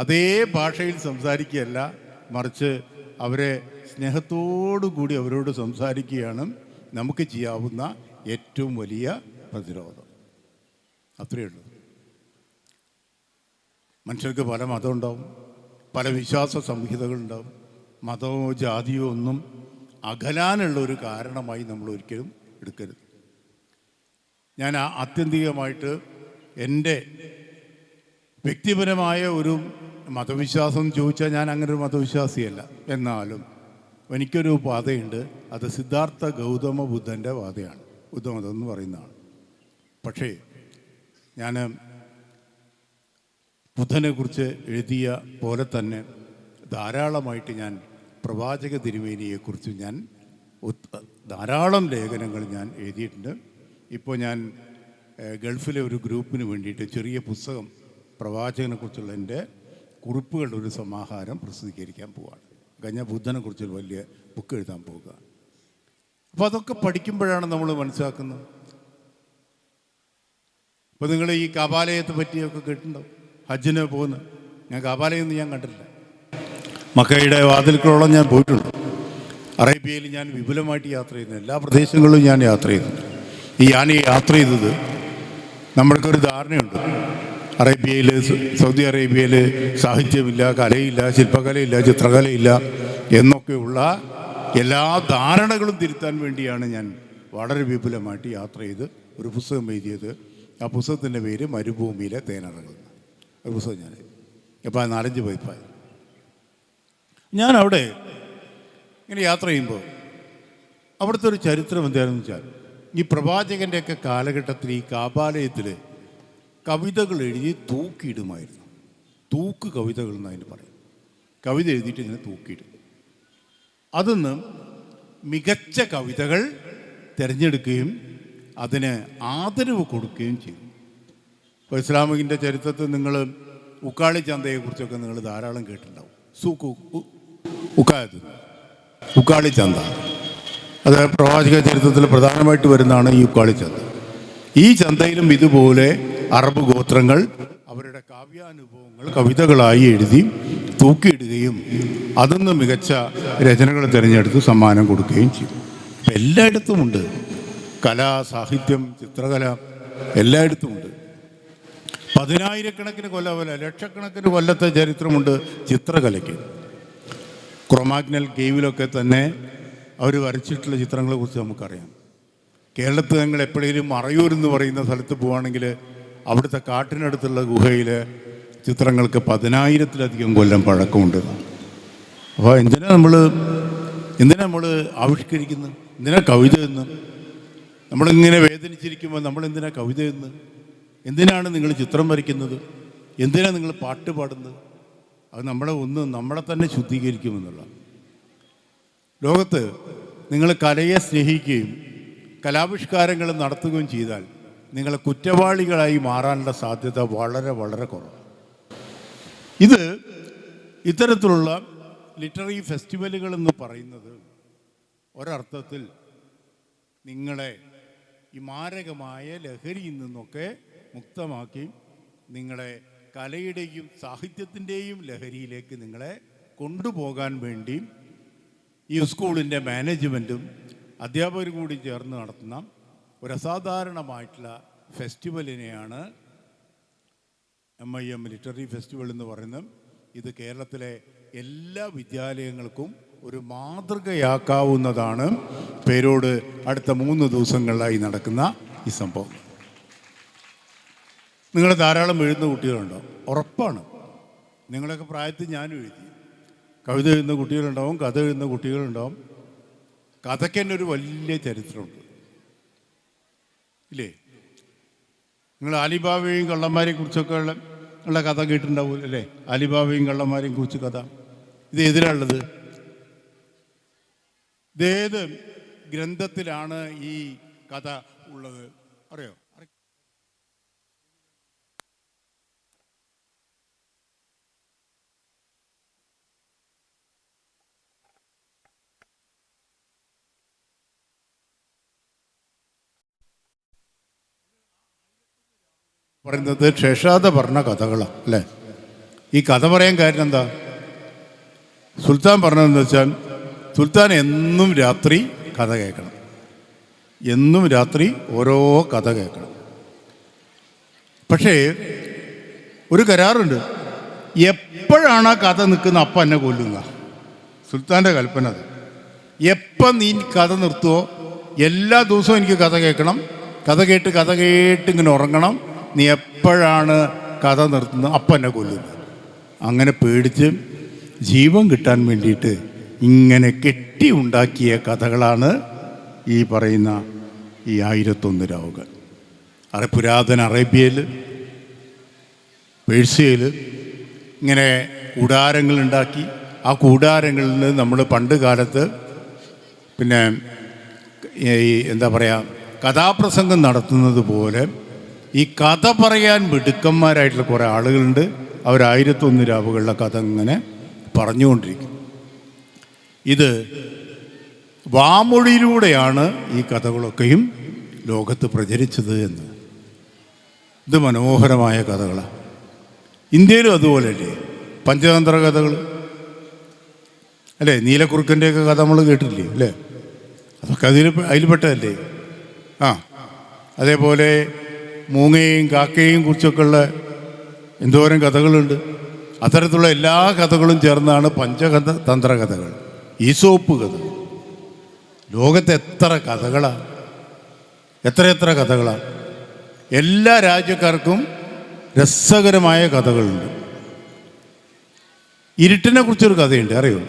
അതേ ഭാഷയിൽ സംസാരിക്കുകയല്ല, മറിച്ച് അവരെ സ്നേഹത്തോടു കൂടി അവരോട് സംസാരിക്കുകയാണ് നമുക്ക് ചെയ്യാവുന്ന ഏറ്റവും വലിയ പ്രതിരോധം. അത്രയേ ഉള്ളൂ. മനുഷ്യർക്ക് പല മതമുണ്ടാവും, പല വിശ്വാസ സംഹിതകളുണ്ടാവും. മതമോ ജാതിയോ ഒന്നും അകലാനുള്ള ഒരു കാരണമായി നമ്മൾ ഒരിക്കലും എടുക്കരുത്. ഞാൻ ആത്യന്തികമായിട്ട് എൻ്റെ വ്യക്തിപരമായ ഒരു മതവിശ്വാസം ചോദിച്ചാൽ ഞാൻ അങ്ങനെ ഒരു മതവിശ്വാസിയല്ല. എന്നാലും എനിക്കൊരു പാതയുണ്ട്, അത് സിദ്ധാർത്ഥ ഗൗതമ ബുദ്ധൻ്റെ പാതയാണ്, ബുദ്ധമതം എന്ന് പറയുന്നതാണ്. പക്ഷേ ഞാൻ ബുദ്ധനെക്കുറിച്ച് എഴുതിയ പോലെ തന്നെ ധാരാളമായിട്ട് ഞാൻ പ്രവാചക തിരുമേനിയെക്കുറിച്ച് ഞാൻ ധാരാളം ലേഖനങ്ങൾ ഞാൻ എഴുതിയിട്ടുണ്ട്. ഇപ്പോൾ ഞാൻ ഗൾഫിലെ ഒരു ഗ്രൂപ്പിന് വേണ്ടിയിട്ട് ചെറിയ പുസ്തകം പ്രവാചകനെക്കുറിച്ചുള്ള എൻ്റെ കുറിപ്പുകളുടെ ഒരു സമാഹാരം പ്രസിദ്ധീകരിക്കാൻ പോവുകയാണ്. കഴിഞ്ഞ ബുദ്ധനെക്കുറിച്ചൊരു വലിയ ബുക്ക് എഴുതാൻ പോവുക. അപ്പോൾ അതൊക്കെ പഠിക്കുമ്പോഴാണ് നമ്മൾ മനസ്സിലാക്കുന്നത്. ഇപ്പോൾ നിങ്ങൾ ഈ കാബാലയത്തെ പറ്റിയൊക്കെ കേട്ടിട്ടുണ്ടാവും. ഹജ്ജിന് പോകുന്ന ഞാൻ കാബാലയൊന്നും ഞാൻ കണ്ടിട്ടില്ല. മക്കയുടെ വാതിൽക്കലോളം ഞാൻ പോയിട്ടുണ്ട്. അറേബ്യയിൽ ഞാൻ വിപുലമായിട്ട് യാത്ര ചെയ്യുന്നു, എല്ലാ പ്രദേശങ്ങളിലും ഞാൻ യാത്ര ചെയ്യുന്നുണ്ട്. ഞാൻ ഈ യാത്ര ചെയ്തത് നമ്മൾക്കൊരു ധാരണയുണ്ട്, അറേബ്യയിൽ സൗദി അറേബ്യയിൽ സാഹിത്യമില്ല, കലയില്ല, ശില്പകലയില്ല, ചിത്രകലയില്ല എന്നൊക്കെയുള്ള എല്ലാ ധാരണകളും തിരുത്താൻ വേണ്ടിയാണ് ഞാൻ വളരെ വിപുലമായിട്ട് യാത്ര ചെയ്ത് ഒരു പുസ്തകം എഴുതിയത്. ആ പുസ്തകത്തിൻ്റെ പേര് മരുഭൂമിയിലെ തേനറകൾ. ഒരു പുസ്തകം ഞാൻ ഇപ്പോൾ 4-5 പതിപ്പായി. ഞാൻ അവിടെ ഇങ്ങനെ യാത്ര ചെയ്യുമ്പോൾ അവിടുത്തെ ഒരു ചരിത്രം എന്താണെന്ന് വെച്ചാൽ, ഈ പ്രവാചകൻ്റെയൊക്കെ കാലഘട്ടത്തിൽ ഈ കാബാലയത്തിൽ കവിതകൾ എഴുതി തൂക്കിയിടുമായിരുന്നു. തൂക്ക് കവിതകൾ എന്ന് അതിന് പറയും. കവിത എഴുതിയിട്ട് ഇങ്ങനെ തൂക്കിയിടും. അതിന്ന് മികച്ച കവിതകൾ തിരഞ്ഞെടുക്കുകയും അതിന് ആദരവ് കൊടുക്കുകയും ചെയ്യും. ഇപ്പോൾ ഇസ്ലാമിൻ്റെ ചരിത്രത്തിൽ നിങ്ങൾ ഉക്കാളി ചന്തയെക്കുറിച്ചൊക്കെ നിങ്ങൾ ധാരാളം കേട്ടിട്ടുണ്ടാവും. ഉക്കാളി ചന്ത, അത് പ്രവാചക ചരിത്രത്തിൽ പ്രധാനമായിട്ട് വരുന്നതാണ് ഈ ഉക്കാളി ചന്ത. ഈ ചന്തയിലും ഇതുപോലെ അറബ് ഗോത്രങ്ങൾ അവരുടെ കാവ്യാനുഭവങ്ങൾ കവിതകളായി എഴുതി തൂക്കിയിടുകയും അതിന്ന് മികച്ച രചനകൾ തിരഞ്ഞെടുത്ത് സമ്മാനം കൊടുക്കുകയും ചെയ്യും. അപ്പം എല്ലായിടത്തുമുണ്ട് കല, സാഹിത്യം, ചിത്രകല, എല്ലായിടത്തുമുണ്ട്. 10,000-കണക്കിന് കൊല്ലമല്ല, ലക്ഷക്കണക്കിന് കൊല്ലത്തെ ചരിത്രമുണ്ട് ചിത്രകലയ്ക്ക്. ക്രൊമാഗ്നൽ കേവിലൊക്കെ തന്നെ അവർ വരച്ചിട്ടുള്ള ചിത്രങ്ങളെക്കുറിച്ച് നമുക്കറിയാം. കേരളത്തിൽ നിങ്ങൾ എപ്പോഴെങ്കിലും മറയൂർ എന്ന് പറയുന്ന സ്ഥലത്ത് പോവുകയാണെങ്കിൽ അവിടുത്തെ കാട്ടിനടുത്തുള്ള ഗുഹയിൽ ചിത്രങ്ങൾക്ക് 10,000-ലധികം കൊല്ലം പഴക്കമുണ്ട്. അപ്പോൾ എന്തിനാ നമ്മൾ ആവിഷ്കരിക്കുന്നത്? എന്തിനാ കവിത എന്ന്? നമ്മളിങ്ങനെ വേദനിച്ചിരിക്കുമ്പോൾ നമ്മളെന്തിനാ കവിത എന്ന്? എന്തിനാണ് നിങ്ങൾ ചിത്രം വരയ്ക്കുന്നത്? എന്തിനാണ് നിങ്ങൾ പാട്ട് പാടുന്നത്? അത് നമ്മളെ തന്നെ ശുദ്ധീകരിക്കുമെന്നുള്ള. ലോകത്ത് നിങ്ങൾ കലയെ സ്നേഹിക്കുകയും കലാവിഷ്കാരങ്ങൾ നടത്തുകയും ചെയ്താൽ നിങ്ങൾ കുറ്റവാളികളായി മാറാനുള്ള സാധ്യത വളരെ വളരെ കുറവ്. ഇത്തരത്തിലുള്ള ലിറ്റററി ഫെസ്റ്റിവലുകൾ എന്ന് പറയുന്നത് ഒരർത്ഥത്തിൽ നിങ്ങളെ ഈ മാരകമായ ലഹരിയിൽ നിന്നൊക്കെ മുക്തമാക്കി നിങ്ങളെ കലയുടെയും സാഹിത്യത്തിൻ്റെയും ലഹരിയിലേക്ക് നിങ്ങളെ കൊണ്ടുപോകാൻ വേണ്ടി ഈ സ്കൂളിൻ്റെ മാനേജ്മെൻറ്റും അധ്യാപകരും കൂടി ചേർന്ന് നടത്തുന്ന ഒരു അസാധാരണമായിട്ടുള്ള ഫെസ്റ്റിവലിനെയാണ് MIM ലിറ്റററി ഫെസ്റ്റിവൽ എന്ന് പറയുന്നത്. ഇത് കേരളത്തിലെ എല്ലാ വിദ്യാലയങ്ങൾക്കും ഒരു മാതൃകയാക്കാവുന്നതാണ്. പേരോട് അടുത്ത 3 ദിവസങ്ങളിലായി നടക്കുന്ന ഈ സംഭവം. നിങ്ങൾ ധാരാളം എഴുതുന്ന കുട്ടികളുണ്ടോ? ഉറപ്പാണ്. നിങ്ങളൊക്കെ പ്രായത്തിൽ ഞാനും എഴുതി. കവിത എഴുതുന്ന കുട്ടികളുണ്ടാവും, കഥ എഴുതുന്ന കുട്ടികളുണ്ടാവും. കഥയ്ക്ക് തന്നെ ഒരു വലിയ ചരിത്രമുണ്ട്, ഇല്ലേ? നിങ്ങൾ അലിബാബയും കള്ളന്മാരെയും കുറിച്ചൊക്കെ ഉള്ള കഥ കേട്ടിട്ടുണ്ടാവും അല്ലേ? അലിബാബയും കള്ളന്മാരെയും കുറിച്ച് കഥ. ഇത് എതിരാളുള്ളത്? ഇതേത് ഗ്രന്ഥത്തിലാണ് ഈ കഥ ഉള്ളത് അറിയോ? പറയുന്നത് ഷെഷാദ പറഞ്ഞ കഥകളാണ് അല്ലേ? ഈ കഥ പറയാൻ കാര്യം എന്താ? സുൽത്താൻ പറഞ്ഞതെന്ന് വെച്ചാൽ, സുൽത്താൻ എന്നും രാത്രി കഥ കേൾക്കണം, എന്നും രാത്രി ഓരോ കഥ കേൾക്കണം. പക്ഷേ ഒരു കരാറുണ്ട്, എപ്പോഴാണ് ആ കഥ നിൽക്കുന്ന അപ്പം എന്നെ കൊല്ലുന്ന സുൽത്താൻ്റെ കൽപ്പന. അത് എപ്പം നീ കഥ നിർത്തുമോ എല്ലാ ദിവസവും എനിക്ക് കഥ കേൾക്കണം, കഥ കേട്ട് ഇങ്ങനെ ഉറങ്ങണം. നീ എപ്പോഴാണ് കഥ നിർത്തുന്നത് അപ്പം എന്നെ കൊല്ലുന്നത്. അങ്ങനെ പേടിച്ച് ജീവൻ കിട്ടാൻ വേണ്ടിയിട്ട് ഇങ്ങനെ കെട്ടി ഉണ്ടാക്കിയ കഥകളാണ് ഈ പറയുന്ന ഈ 1001 രാവുകൾ. പുരാതന അറേബ്യയിൽ, പേർഷ്യയിൽ ഇങ്ങനെ കൂടാരങ്ങളുണ്ടാക്കി ആ കൂടാരങ്ങളിൽ നിന്ന് നമ്മൾ പണ്ട് കാലത്ത് പിന്നെ ഈ എന്താ പറയുക കഥാപ്രസംഗം നടത്തുന്നത് പോലെ ഈ കഥ പറയാൻ മിടുക്കന്മാരായിട്ടുള്ള കുറേ ആളുകളുണ്ട്. അവർ 1001 രാവുകളുടെ കഥ ഇങ്ങനെ പറഞ്ഞുകൊണ്ടിരിക്കും. ഇത് വാമൊഴിയിലൂടെയാണ് ഈ കഥകളൊക്കെയും ലോകത്ത് പ്രചരിച്ചത് എന്ന്. ഇത് മനോഹരമായ കഥകളാണ്. ഇന്ത്യയിലും അതുപോലെയല്ലേ പഞ്ചതന്ത്ര കഥകൾ അല്ലേ? നീലക്കുറുക്കൻ്റെയൊക്കെ കഥ നമ്മൾ കേട്ടില്ലേ അല്ലേ? അതൊക്കെ അതിൽപ്പെട്ടതല്ലേ? അതേപോലെ മൂങ്ങയും കാക്കയും കുറിച്ചൊക്കെയുള്ള എന്തോരം കഥകളുണ്ട്. അത്തരത്തിലുള്ള എല്ലാ കഥകളും ചേർന്നാണ് പഞ്ചതന്ത്ര കഥകൾ, ഈസോപ്പ് കഥ. ലോകത്ത് എത്ര കഥകളാണ്, എത്ര കഥകളാണ്. എല്ലാ രാജ്യക്കാർക്കും രസകരമായ കഥകളുണ്ട്. ഇരുട്ടിനെ കുറിച്ചൊരു കഥയുണ്ട്, അറിയോ?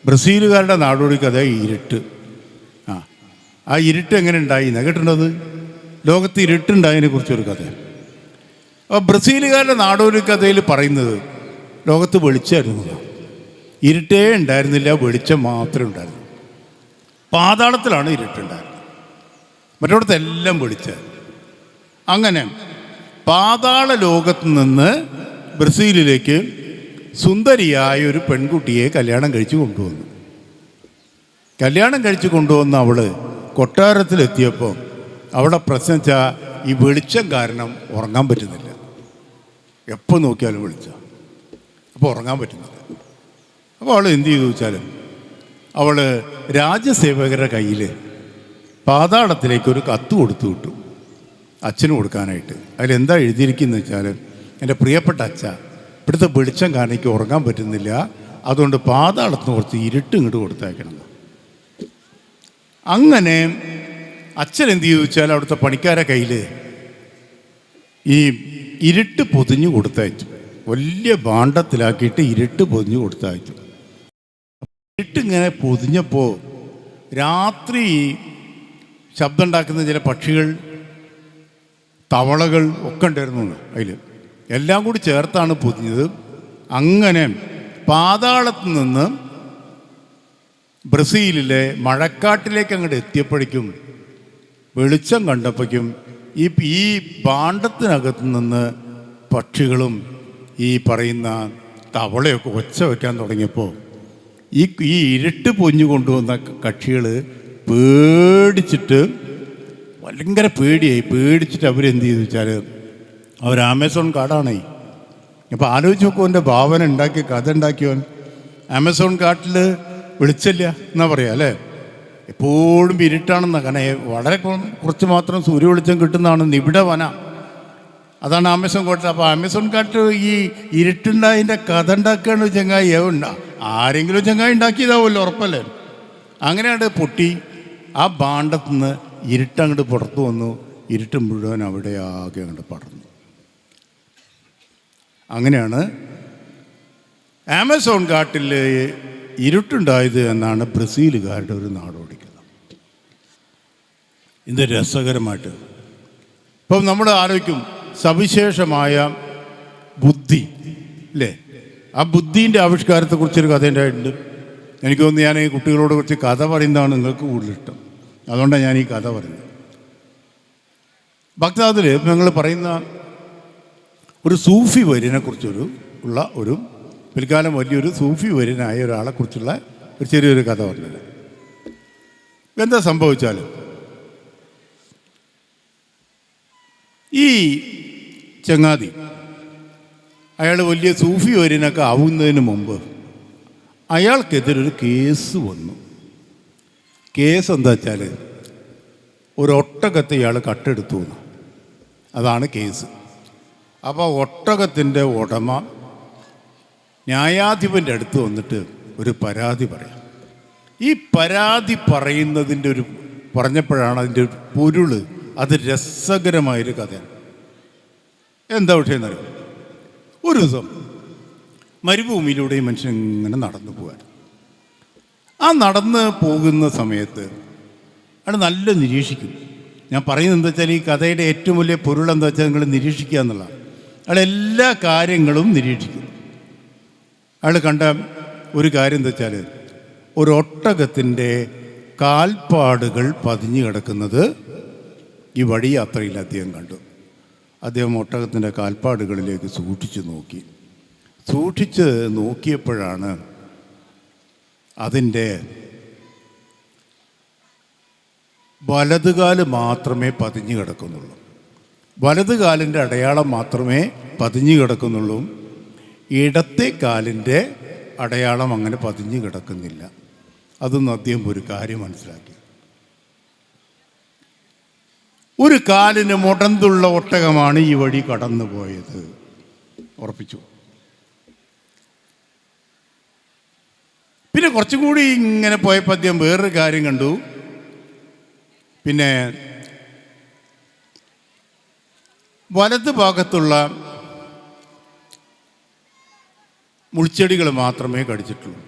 ബ്രസീലുകാരുടെ നാടോടി കഥ ഇരുട്ട്. ആ ഇരുട്ട് എങ്ങനെ ഉണ്ടായി എന്നാ കേട്ടിട്ടുണ്ടത്? ലോകത്ത് ഇരുട്ടുണ്ടായതിനെ കുറിച്ചൊരു കഥ. അപ്പോൾ ബ്രസീലുകാരുടെ നാടോടി കഥയിൽ പറയുന്നത് ലോകത്ത് വെളിച്ചമായിരുന്നു, ഇരുട്ടേ ഉണ്ടായിരുന്നില്ല, വെളിച്ചം മാത്രമേ ഉണ്ടായിരുന്നു. പാതാളത്തിലാണ് ഇരുട്ടുണ്ടായിരുന്നത്, മറ്റിടത്തെല്ലാം വെളിച്ചം. അങ്ങനെ പാതാള ലോകത്ത് നിന്ന് ബ്രസീലിലേക്ക് സുന്ദരിയായ ഒരു പെൺകുട്ടിയെ കല്യാണം കഴിച്ച് കൊണ്ടുവന്നു. കല്യാണം കഴിച്ച് കൊണ്ടുവന്ന അവൾ കൊട്ടാരത്തിലെത്തിയപ്പോൾ അവിടെ പ്രശ്നം വെച്ചാൽ ഈ വെളിച്ചം കാരണം ഉറങ്ങാൻ പറ്റുന്നില്ല. എപ്പോൾ നോക്കിയാലും വെളിച്ചം, അപ്പോൾ ഉറങ്ങാൻ പറ്റുന്നില്ല. അപ്പോൾ അവൾ എന്ത് ചെയ്തു വെച്ചാലും അവൾ രാജസേവകരുടെ കയ്യിൽ പാതാളത്തിലേക്കൊരു കത്ത് കൊടുത്തു വിട്ടു, അച്ഛന് കൊടുക്കാനായിട്ട്. അതിലെന്താ എഴുതിയിരിക്കുന്നത് വെച്ചാൽ, എൻ്റെ പ്രിയപ്പെട്ട അച്ഛ, ഇവിടുത്തെ വെളിച്ചം കാരണം എനിക്ക് ഉറങ്ങാൻ പറ്റുന്നില്ല, അതുകൊണ്ട് പാതാളത്തിന് കുറച്ച് ഇരുട്ട് ഇങ്ങോട്ട് കൊടുത്തയക്കണം. അങ്ങനെ അച്ഛൻ എന്ത് ചെയ്തു വെച്ചാൽ അവിടുത്തെ പണിക്കാരെ കയ്യിൽ ഈ ഇരുട്ട് പൊതിഞ്ഞു കൊടുത്തയച്ചു. വലിയ ഭാണ്ഡത്തിലാക്കിയിട്ട് ഇരുട്ട് പൊതിഞ്ഞു കൊടുത്തയച്ചു. ഇരുട്ടിങ്ങനെ പൊതിഞ്ഞപ്പോൾ രാത്രി ശബ്ദം ഉണ്ടാക്കുന്ന ചില പക്ഷികൾ, തവളകൾ ഒക്കെ ഉണ്ടായിരുന്നു അതിൽ. എല്ലാം കൂടി ചേർത്താണ് പൊതിഞ്ഞത്. അങ്ങനെ പാതാളത്ത് നിന്ന് ബ്രസീലിലെ മഴക്കാട്ടിലേക്ക് അങ്ങോട്ട് എത്തിയപ്പോഴേക്കും വെളിച്ചം കണ്ടപ്പോഴേക്കും ഈ ഭാണ്ഡത്തിനകത്ത് നിന്ന് പക്ഷികളും ഈ പറയുന്ന തവളയൊക്കെ ഒച്ച വയ്ക്കാൻ തുടങ്ങിയപ്പോൾ ഈ ഇരുട്ട് പൊഞ്ഞു കൊണ്ടുവന്ന കക്ഷികൾ പേടിച്ചിട്ട് ഭയങ്കര പേടിച്ചിട്ട് അവരെന്ത് ചെയ്തു വെച്ചാൽ അവർ ആമസോൺ കാടാണേ. അപ്പോൾ ആലോചിച്ച് നോക്കുമോ, എൻ്റെ ഭാവന ഉണ്ടാക്കി കഥ ഉണ്ടാക്കിയവൻ. ആമസോൺ കാട്ടിൽ വെളിച്ചമില്ല എന്നാ പറയാ അല്ലേ? എപ്പോഴും ഇരുട്ടാണെന്നാണ്. കാരണം വളരെ കുറച്ച് മാത്രം സൂര്യ വെളിച്ചം കിട്ടുന്നതാണ് നിബിഡ വന, അതാണ് ആമസോൺ കാട്ടിൽ. അപ്പോൾ ആമസോൺ കാട്ടിൽ ഈ ഇരുട്ടുണ്ടായതിൻ്റെ കഥ ഉണ്ടാക്കുകയാണ് ചങ്ങായി. ആരെങ്കിലും ചങ്ങായി ഉണ്ടാക്കിയതാവുമല്ലോ, ഉറപ്പല്ലേ? അങ്ങനെയാണ് പൊട്ടി ആ ഭാണ്ഡത്തുനിന്ന് ഇരുട്ടങ്ങോട്ട് പുറത്തു വന്നു. ഇരുട്ട് മുഴുവൻ അവിടെ ആകെ അങ്ങോട്ട് പടർന്നു. അങ്ങനെയാണ് ആമസോൺ കാട്ടിൽ ഇരുട്ടുണ്ടായത് എന്നാണ് ബ്രസീലുകാരുടെ ഒരു നാടോടിക്കഥ. ഇത് രസകരമായിട്ട് ഇപ്പം നമ്മൾ ആലോചിക്കും, സവിശേഷമായ ബുദ്ധി അല്ലേ? ആ ബുദ്ധീൻ്റെ ആവിഷ്കാരത്തെക്കുറിച്ചൊരു കഥ ഉണ്ടായിട്ടുണ്ട്. എനിക്ക് തോന്നുന്നു ഞാൻ ഈ കുട്ടികളോട് കുറിച്ച് കഥ പറയുന്നതാണ് നിങ്ങൾക്ക് കൂടുതൽ ഇഷ്ടം. അതുകൊണ്ടാണ് ഞാൻ ഈ കഥ പറയുന്നത്. ബഗ്ദാദിൽ ഞങ്ങൾ പറയുന്ന ഒരു സൂഫി വര്യനെക്കുറിച്ചൊരു ഒരു പിൽക്കാലം വലിയൊരു സൂഫി വര്യനായ ഒരാളെക്കുറിച്ചുള്ള ഒരു ചെറിയൊരു കഥ പറഞ്ഞത്. എന്താ സംഭവിച്ചാൽ, ഈ ചങ്ങാതി അയാൾ വലിയ സൂഫി വര്യനൊക്കെ ആവുന്നതിന് മുമ്പ് അയാൾക്കെതിരൊരു കേസ് വന്നു. കേസ് എന്താ വെച്ചാൽ ഒരു ഒട്ടകത്തെ ഇയാൾ കട്ടെടുത്തു എന്ന്. അതാണ് കേസ്. അപ്പോൾ ഒട്ടകത്തിൻ്റെ ഉടമ ന്യായാധിപൻ്റെ അടുത്ത് വന്നിട്ട് ഒരു പരാതി പറയാം. ഈ പരാതി പറയുന്നതിൻ്റെ പറഞ്ഞപ്പോഴാണ് അതിൻ്റെ ഒരു പൊരുള്, അത് രസകരമായൊരു കഥയാണ്. എന്താ വിഷയം എന്നറിയാം? ഒരു ദിവസം മരുഭൂമിയിലൂടെ ഈ മനുഷ്യൻ ഇങ്ങനെ നടന്നു പോകാൻ. ആ നടന്ന് പോകുന്ന സമയത്ത് അയാൾ നല്ല നിരീക്ഷിക്കും. ഞാൻ പറയുന്നത് എന്താ വെച്ചാൽ, ഈ കഥയുടെ ഏറ്റവും വലിയ പൊരുളെന്താ വെച്ചാൽ നിങ്ങൾ നിരീക്ഷിക്കുക എന്നുള്ളതാണ്. അയാൾ എല്ലാ കാര്യങ്ങളും നിരീക്ഷിക്കും. അയാൾ കണ്ട ഒരു കാര്യം എന്താ വെച്ചാൽ, ഒരു ഒട്ടകത്തിൻ്റെ കാൽപ്പാടുകൾ പതിഞ്ഞു കിടക്കുന്നത് ഈ വഴി യാത്രയിൽ അദ്ദേഹം കണ്ടു. അദ്ദേഹം ഒട്ടകത്തിൻ്റെ കാൽപ്പാടുകളിലേക്ക് സൂക്ഷിച്ച് നോക്കിയപ്പോഴാണ് അതിൻ്റെ വലതുകാല് മാത്രമേ പതിഞ്ഞു കിടക്കുന്നുള്ളൂ. വലതുകാലിൻ്റെ അടയാളം മാത്രമേ പതിഞ്ഞു കിടക്കുന്നുള്ളൂ. ഇടത്തെ കാലിൻ്റെ അടയാളം അങ്ങനെ പതിഞ്ഞു കിടക്കുന്നില്ല. അതൊന്നും അദ്ദേഹം ഒരു കാര്യം മനസ്സിലാക്കി. ഒരു കാലിന് മുടന്തുള്ള ഒട്ടകമാണ് ഈ വഴി കടന്നു പോയത് ഉറപ്പിച്ചു. പിന്നെ കുറച്ചും കൂടി ഇങ്ങനെ പോയപ്പോൾ അദ്ദേഹം വേറൊരു കാര്യം കണ്ടു. പിന്നെ വലത് ഭാഗത്തുള്ള മുൾച്ചെടികൾ മാത്രമേ കടിച്ചിട്ടുള്ളൂ.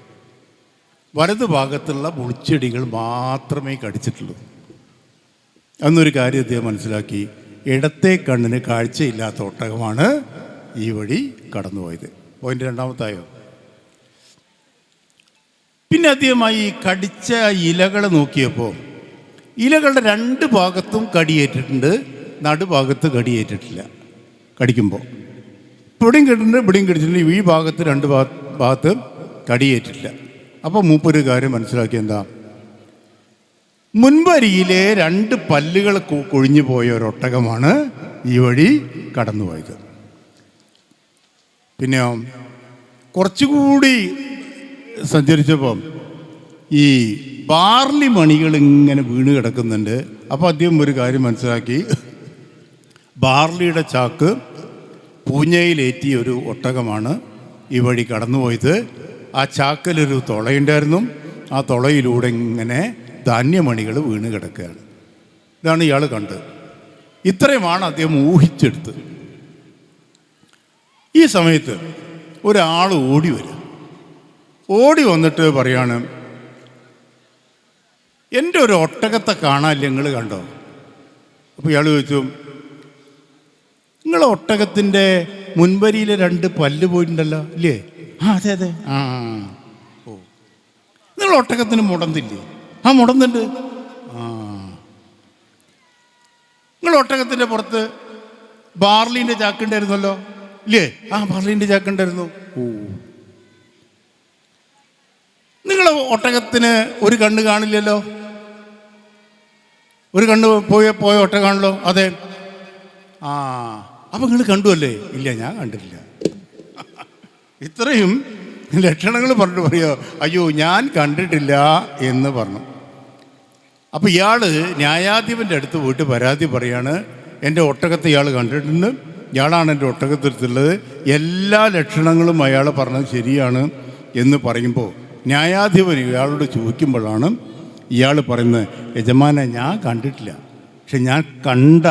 വലത് ഭാഗത്തുള്ള മുൾച്ചെടികൾ മാത്രമേ കടിച്ചിട്ടുള്ളൂ എന്നൊരു കാര്യം അദ്ദേഹം മനസ്സിലാക്കി. ഇടത്തെ കണ്ണിന് കാഴ്ചയില്ലാത്ത ഒട്ടകമാണ് ഈ വഴി കടന്നുപോയത്. പോയിന്റ് രണ്ടാമത്തായോ? പിന്നെ അദ്ദേഹമായി ഈ കടിച്ച ഇലകൾ നോക്കിയപ്പോൾ ഇലകളുടെ രണ്ട് ഭാഗത്തും കടിയേറ്റിട്ടുണ്ട്, നടുഭാഗത്ത് കടിയേറ്റിട്ടില്ല. കടിക്കുമ്പോൾ ഇവിടെയും കിട്ടുന്നുണ്ട്, ഇവിടെയും കടിച്ചിട്ടുണ്ട്. ഈ ഭാഗത്ത് രണ്ട് ഭാഗത്ത് കടിയേറ്റിട്ടില്ല. അപ്പോൾ മൂപ്പൊരു കാര്യം മനസ്സിലാക്കി. എന്താ? മുൻവരിയിലെ രണ്ട് പല്ലുകൾ കൊഴിഞ്ഞു പോയ ഒരൊട്ടകമാണ് ഈ വഴി കടന്നുപോയത്. പിന്നെ കുറച്ചുകൂടി സഞ്ചരിച്ചപ്പോൾ ഈ ബാർലി മണികൾ ഇങ്ങനെ വീണ് കിടക്കുന്നുണ്ട്. അപ്പോൾ അദ്ദേഹം ഒരു കാര്യം മനസ്സിലാക്കി. ബാർലിയുടെ ചാക്ക് പൂഞ്ഞയിലേറ്റിയ ഒരു ഒട്ടകമാണ് ഈ വഴി കടന്നുപോയത്. ആ ചാക്കിലൊരു തുളയുണ്ടായിരുന്നു. ആ തുളയിലൂടെ ഇങ്ങനെ ധാന്യമണികൾ വീണ് കിടക്കുകയാണ്. ഇതാണ് ഇയാൾ കണ്ടത്. ഇത്രയുമാണ് അദ്ദേഹം ഊഹിച്ചെടുത്ത്. ഈ സമയത്ത് ഒരാൾ ഓടി വന്നിട്ട് പറയാണ്, എൻ്റെ ഒരു ഒട്ടകത്തെ കാണാനില്ല, നിങ്ങൾ കണ്ടോ? അപ്പോൾ ഇയാൾ ചോദിച്ചു, നിങ്ങൾ ഒട്ടകത്തിൻ്റെ മുൻവരിയിലെ രണ്ട് പല്ല് പോയിട്ടുണ്ടല്ലോ ഇല്ലേ? ആ അതെ അതെ. ആ ഓ, നിങ്ങൾ ഒട്ടകത്തിന് മുടന്തില്ലേ? ആ മുടന്നുണ്ട്. ആ, നിങ്ങൾ ഒട്ടകത്തിൻ്റെ പുറത്ത് ബാർലിൻ്റെ ചാക്കുണ്ടായിരുന്നല്ലോ ഇല്ലേ? ആ ബാർലിൻ്റെ ചാക്കുണ്ടായിരുന്നു. ഓ, നിങ്ങൾ ഒട്ടകത്തിന് ഒരു കണ്ണ് കാണില്ലല്ലോ? ഒരു കണ്ണ് പോയ ഒട്ടകാണല്ലോ? അതെ. ആ, അപ്പം നിങ്ങൾ കണ്ടുവല്ലേ? ഇല്ല, ഞാൻ കണ്ടില്ല. ഇത്രയും ലക്ഷണങ്ങൾ പറഞ്ഞിട്ട് പറയുക, അയ്യോ ഞാൻ കണ്ടിട്ടില്ല എന്ന് പറഞ്ഞു. അപ്പോൾ ഇയാൾ ന്യായാധിപൻ്റെ അടുത്ത് പോയിട്ട് പരാതി പറയാണ്, എൻ്റെ ഒട്ടകത്തെ ഇയാൾ കണ്ടിട്ടുണ്ട്, ഇയാളാണ് എൻ്റെ ഒട്ടകത്തിലുള്ളത്, എല്ലാ ലക്ഷണങ്ങളും അയാൾ പറഞ്ഞത് ശരിയാണ് എന്ന് പറയുമ്പോൾ ന്യായാധിപൻ ഇയാളോട് ചോദിക്കുമ്പോഴാണ് ഇയാൾ പറയുന്നത്, യജമാനെ ഞാൻ കണ്ടിട്ടില്ല, പക്ഷെ ഞാൻ കണ്ട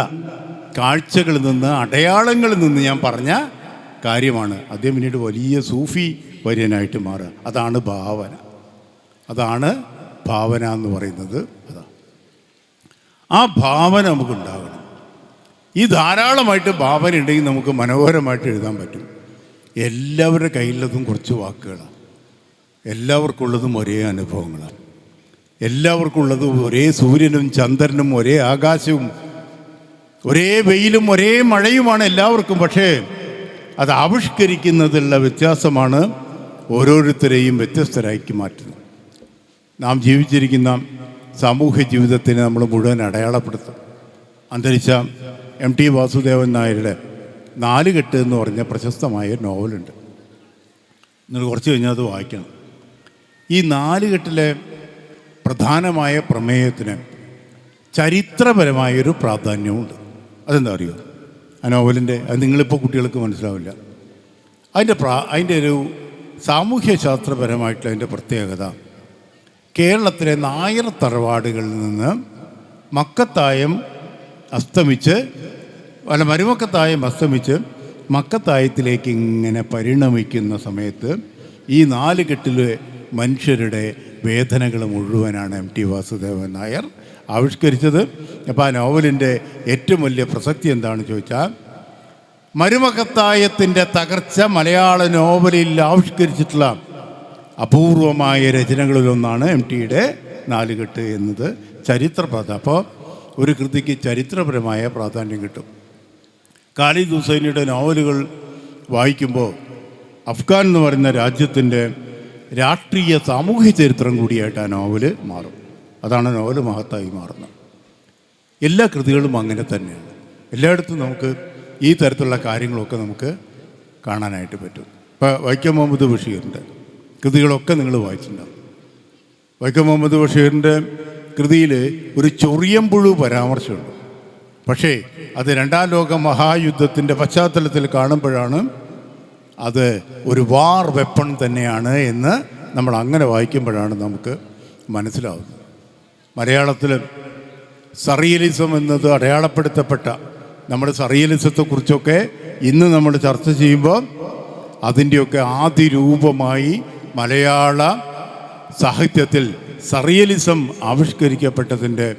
കാഴ്ചകളിൽ നിന്ന്, അടയാളങ്ങളിൽ നിന്ന് ഞാൻ പറഞ്ഞ കാര്യമാണ്. അദ്ദേഹം പിന്നീട് വലിയ സൂഫി വര്യനായിട്ട് മാറുക. അതാണ് ഭാവന. അതാണ് ഭാവന എന്ന് പറയുന്നത്. അതാണ് ആ ഭാവന നമുക്കുണ്ടാകണം. ഈ ധാരാളമായിട്ട് ഭാവന ഉണ്ടെങ്കിൽ നമുക്ക് മനോഹരമായിട്ട് എഴുതാൻ പറ്റും. എല്ലാവരുടെ കയ്യിലുള്ളതും കുറച്ച് വാക്കുകളാണ്, എല്ലാവർക്കുള്ളതും ഒരേ അനുഭവങ്ങളാണ്, എല്ലാവർക്കുള്ളതും ഒരേ സൂര്യനും ചന്ദ്രനും ഒരേ ആകാശവും ഒരേ വെയിലും ഒരേ മഴയുമാണ് എല്ലാവർക്കും. പക്ഷേ അത് ആവിഷ്കരിക്കുന്നതിലുള്ള വ്യത്യാസമാണ് ഓരോരുത്തരെയും വ്യത്യസ്തരാക്കി മാറ്റുന്നത്. നാം ജീവിച്ചിരിക്കുന്ന സാമൂഹ്യ ജീവിതത്തിനെ നമ്മൾ മുഴുവൻ അടയാളപ്പെടുത്തും. അന്തരിച്ച MT വാസുദേവൻ നായരുടെ നാലുകെട്ട് എന്ന് പറഞ്ഞ പ്രശസ്തമായ നോവലുണ്ട്. നിങ്ങൾ കുറച്ച് കഴിഞ്ഞാൽ അത് വായിക്കണം. ഈ നാലുകെട്ടിലെ പ്രധാനമായ പ്രമേയത്തിന് ചരിത്രപരമായൊരു പ്രാധാന്യമുണ്ട്. അതെന്താ അറിയോ? ആ നോവലിൻ്റെ, അത് നിങ്ങളിപ്പോൾ കുട്ടികൾക്ക് മനസ്സിലാവില്ല. അതിൻ്റെ ഒരു സാമൂഹ്യശാസ്ത്രപരമായിട്ടുള്ള അതിൻ്റെ പ്രത്യേകത, കേരളത്തിലെ നായർ തറവാടുകളിൽ നിന്ന് മക്കത്തായം അസ്തമിച്ച്, മരുമക്കത്തായം അസ്തമിച്ച് മക്കത്തായത്തിലേക്ക് ഇങ്ങനെ പരിണമിക്കുന്ന സമയത്ത് ഈ നാലുകെട്ടിലെ മനുഷ്യരുടെ വേദനകൾ മുഴുവനാണ് MT വാസുദേവൻ നായർ ആവിഷ്കരിച്ചത്. അപ്പോൾ ആ നോവലിൻ്റെ ഏറ്റവും വലിയ പ്രസക്തി എന്താണെന്ന് ചോദിച്ചാൽ, മരുമക്കത്തായത്തിൻ്റെ തകർച്ച മലയാള നോവലിൽ ആവിഷ്കരിച്ചിട്ടുള്ള അപൂർവമായ രചനകളിലൊന്നാണ് MTയുടെ നാലുകെട്ട് എന്നത്. ചരിത്രപ്രാധാന്യം. അപ്പോൾ ഒരു കൃതിക്ക് ചരിത്രപരമായ പ്രാധാന്യം കിട്ടും. ഖാലിദ് ഹുസൈനിയുടെ നോവലുകൾ വായിക്കുമ്പോൾ അഫ്ഗാൻ എന്ന് പറയുന്ന രാജ്യത്തിൻ്റെ രാഷ്ട്രീയ സാമൂഹ്യ ചരിത്രം കൂടിയായിട്ട് ആ നോവല് മാറും. അതാണ് നോവല് മഹത്തായി മാറുന്നത്. എല്ലാ കൃതികളും അങ്ങനെ തന്നെയാണ്. എല്ലായിടത്തും നമുക്ക് ഈ തരത്തിലുള്ള കാര്യങ്ങളൊക്കെ നമുക്ക് കാണാനായിട്ട് പറ്റും. ഇപ്പോൾ വൈക്കം മുഹമ്മദ് ബഷീറിൻ്റെ കൃതികളൊക്കെ നിങ്ങൾ വായിച്ചിട്ടുണ്ടാവും. വൈക്കം മുഹമ്മദ് ബഷീറിൻ്റെ കൃതിയിൽ ഒരു ചൊറിയമ്പുഴു പരാമർശമുണ്ട്. പക്ഷേ അത് രണ്ടാം ലോക മഹായുദ്ധത്തിൻ്റെ പശ്ചാത്തലത്തിൽ കാണുമ്പോഴാണ് അത് ഒരു വാർ വെപ്പൺ തന്നെയാണ് എന്ന് നമ്മൾ അങ്ങനെ വായിക്കുമ്പോഴാണ് നമുക്ക് മനസ്സിലാവുന്നത്. മലയാളത്തിൽ സറിയലിസം എന്നത് അടയാളപ്പെടുത്തപ്പെട്ട നമ്മുടെ സറിയലിസത്തെക്കുറിച്ചൊക്കെ ഇന്ന് നമ്മൾ ചർച്ച ചെയ്യുമ്പോൾ അതിൻ്റെയൊക്കെ ആദ്യ രൂപമായി മലയാള സാഹിത്യത്തിൽ സറിയലിസം ആവിഷ്കരിക്കപ്പെട്ടതിൻ്റെ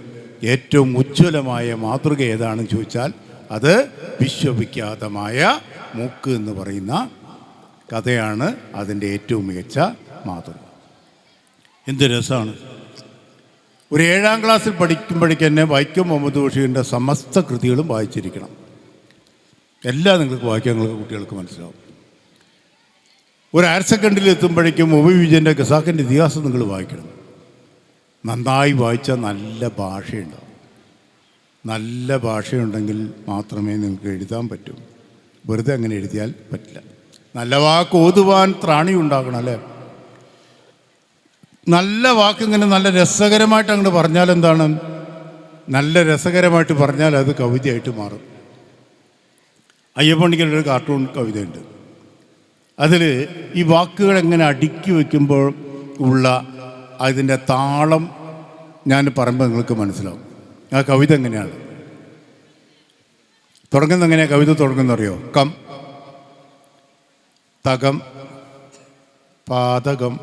ഏറ്റവും ഉജ്ജ്വലമായ മാതൃക ഏതാണെന്ന് ചോദിച്ചാൽ അത് വിശ്വവിഖ്യാതമായ മൂക്ക് എന്ന് പറയുന്ന കഥയാണ് അതിൻ്റെ ഏറ്റവും മികച്ച മാതൃക. എന്ത് രസമാണ്! ഒരു 7ാം ക്ലാസ്സിൽ പഠിക്കുമ്പോഴേക്ക് തന്നെ വൈക്കം മുഹമ്മദ് ബഷീറിൻ്റെ സമസ്ത കൃതികളും വായിച്ചിരിക്കണം. എല്ലാം നിങ്ങൾക്ക് വായിക്കാൻ നിങ്ങൾക്ക് കുട്ടികൾക്ക് മനസ്സിലാവും. ഒരു ഹയർ സെക്കൻഡറിയിൽ എത്തുമ്പോഴേക്കും ഒ.വി. വിജയൻ്റെ ഖസാക്കിൻ്റെ ഇതിഹാസം നിങ്ങൾ വായിക്കണം. നന്നായി വായിച്ചാൽ നല്ല ഭാഷയുണ്ടാവും. നല്ല ഭാഷയുണ്ടെങ്കിൽ മാത്രമേ നിങ്ങൾക്ക് എഴുതാൻ പറ്റൂ. വെറുതെ അങ്ങനെ എഴുതിയാൽ പറ്റില്ല. നല്ല വാക്ക് ഓതുവാൻ ത്രാണി ഉണ്ടാകണം, അല്ലേ? നല്ല വാക്ക് ഇങ്ങനെ നല്ല രസകരമായിട്ട് അങ്ങോട്ട് പറഞ്ഞാൽ എന്താണ്? നല്ല രസകരമായിട്ട് പറഞ്ഞാൽ അത് കവിതയായിട്ട് മാറും. അയ്യപ്പണിക്കരുടെ ഒരു കാർട്ടൂൺ കവിതയുണ്ട്. അതിൽ ഈ വാക്കുകൾ എങ്ങനെ അടുക്കി വയ്ക്കുമ്പോൾ ഉള്ള അതിൻ്റെ താളം ഞാൻ പറയുമ്പോൾ നിങ്ങൾക്ക് മനസ്സിലാവും. ആ കവിത എങ്ങനെയാണ് തുടങ്ങുന്നത്? എങ്ങനെയാണ് കവിത തുടങ്ങുന്നറിയോ? കം, തകം, പാതകം,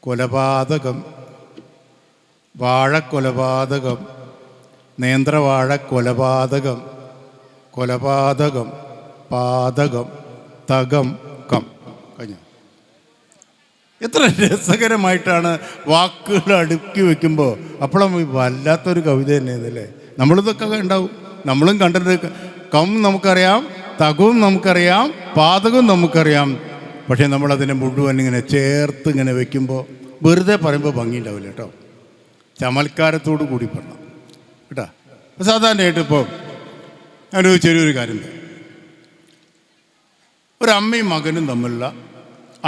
കൊലപാതകം, വാഴക്കൊലപാതകം, നേന്ത്രവാഴ കൊലപാതകം, കൊലപാതകം, പാതകം, തകം, കം. കഴിഞ്ഞ എത്ര രസകരമായിട്ടാണ് വാക്കുകൾ അടുക്കി വയ്ക്കുമ്പോൾ. അപ്പോഴും വല്ലാത്തൊരു കവിത തന്നെയതല്ലേ. നമ്മളിതൊക്കെ ഉണ്ടാവും, നമ്മളും കണ്ടിട്ട്. കം നമുക്കറിയാം, തകവും നമുക്കറിയാം, പാതകവും നമുക്കറിയാം. പക്ഷേ നമ്മളതിനെ മുഴുവൻ ഇങ്ങനെ ചേർത്ത് ഇങ്ങനെ വയ്ക്കുമ്പോൾ വെറുതെ പറയുമ്പോൾ ഭംഗിയുണ്ടാവില്ല കേട്ടോ. ചമൽക്കാരത്തോടു കൂടി പറഞ്ഞു കേട്ടോ. സാധാരണയായിട്ട് ഇപ്പോൾ ഞാനൊരു ചെറിയൊരു കാര്യം പറയാം. ഒരമ്മയും മകനും തമ്മിലുള്ള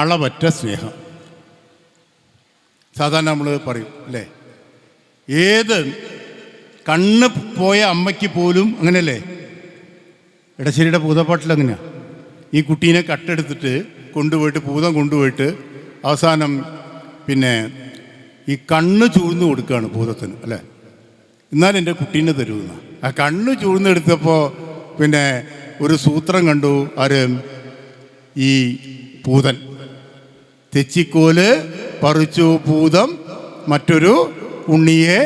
അളവറ്റ സ്നേഹം സാധാരണ നമ്മൾ പറയും, അല്ലേ? ഏത് കണ്ണ് പോയ അമ്മയ്ക്ക് പോലും അങ്ങനെയല്ലേ? ഇടശ്ശേരിയുടെ പൂതപ്പാട്ടിൽ അങ്ങനെയാണ്. ഈ കുട്ടീനെ കട്ടെടുത്തിട്ട് കൊണ്ടുപോയിട്ട്, പൂതം കൊണ്ടുപോയിട്ട് അവസാനം പിന്നെ ഈ കണ്ണ് ചൂഴ്ന്നു കൊടുക്കുകയാണ് ഭൂതത്തിന്, അല്ലേ? എന്നാൽ എൻ്റെ കുട്ടീനെ തരുമെന്ന്. ആ കണ്ണ് ചൂഴ്ന്നെടുത്തപ്പോൾ പിന്നെ ഒരു സൂത്രം കണ്ടു. ആര്? ഈ പൂതൻ. തെച്ചിക്കോല് പറിച്ചു പൂതം, മറ്റൊരു ഉണ്ണിയെ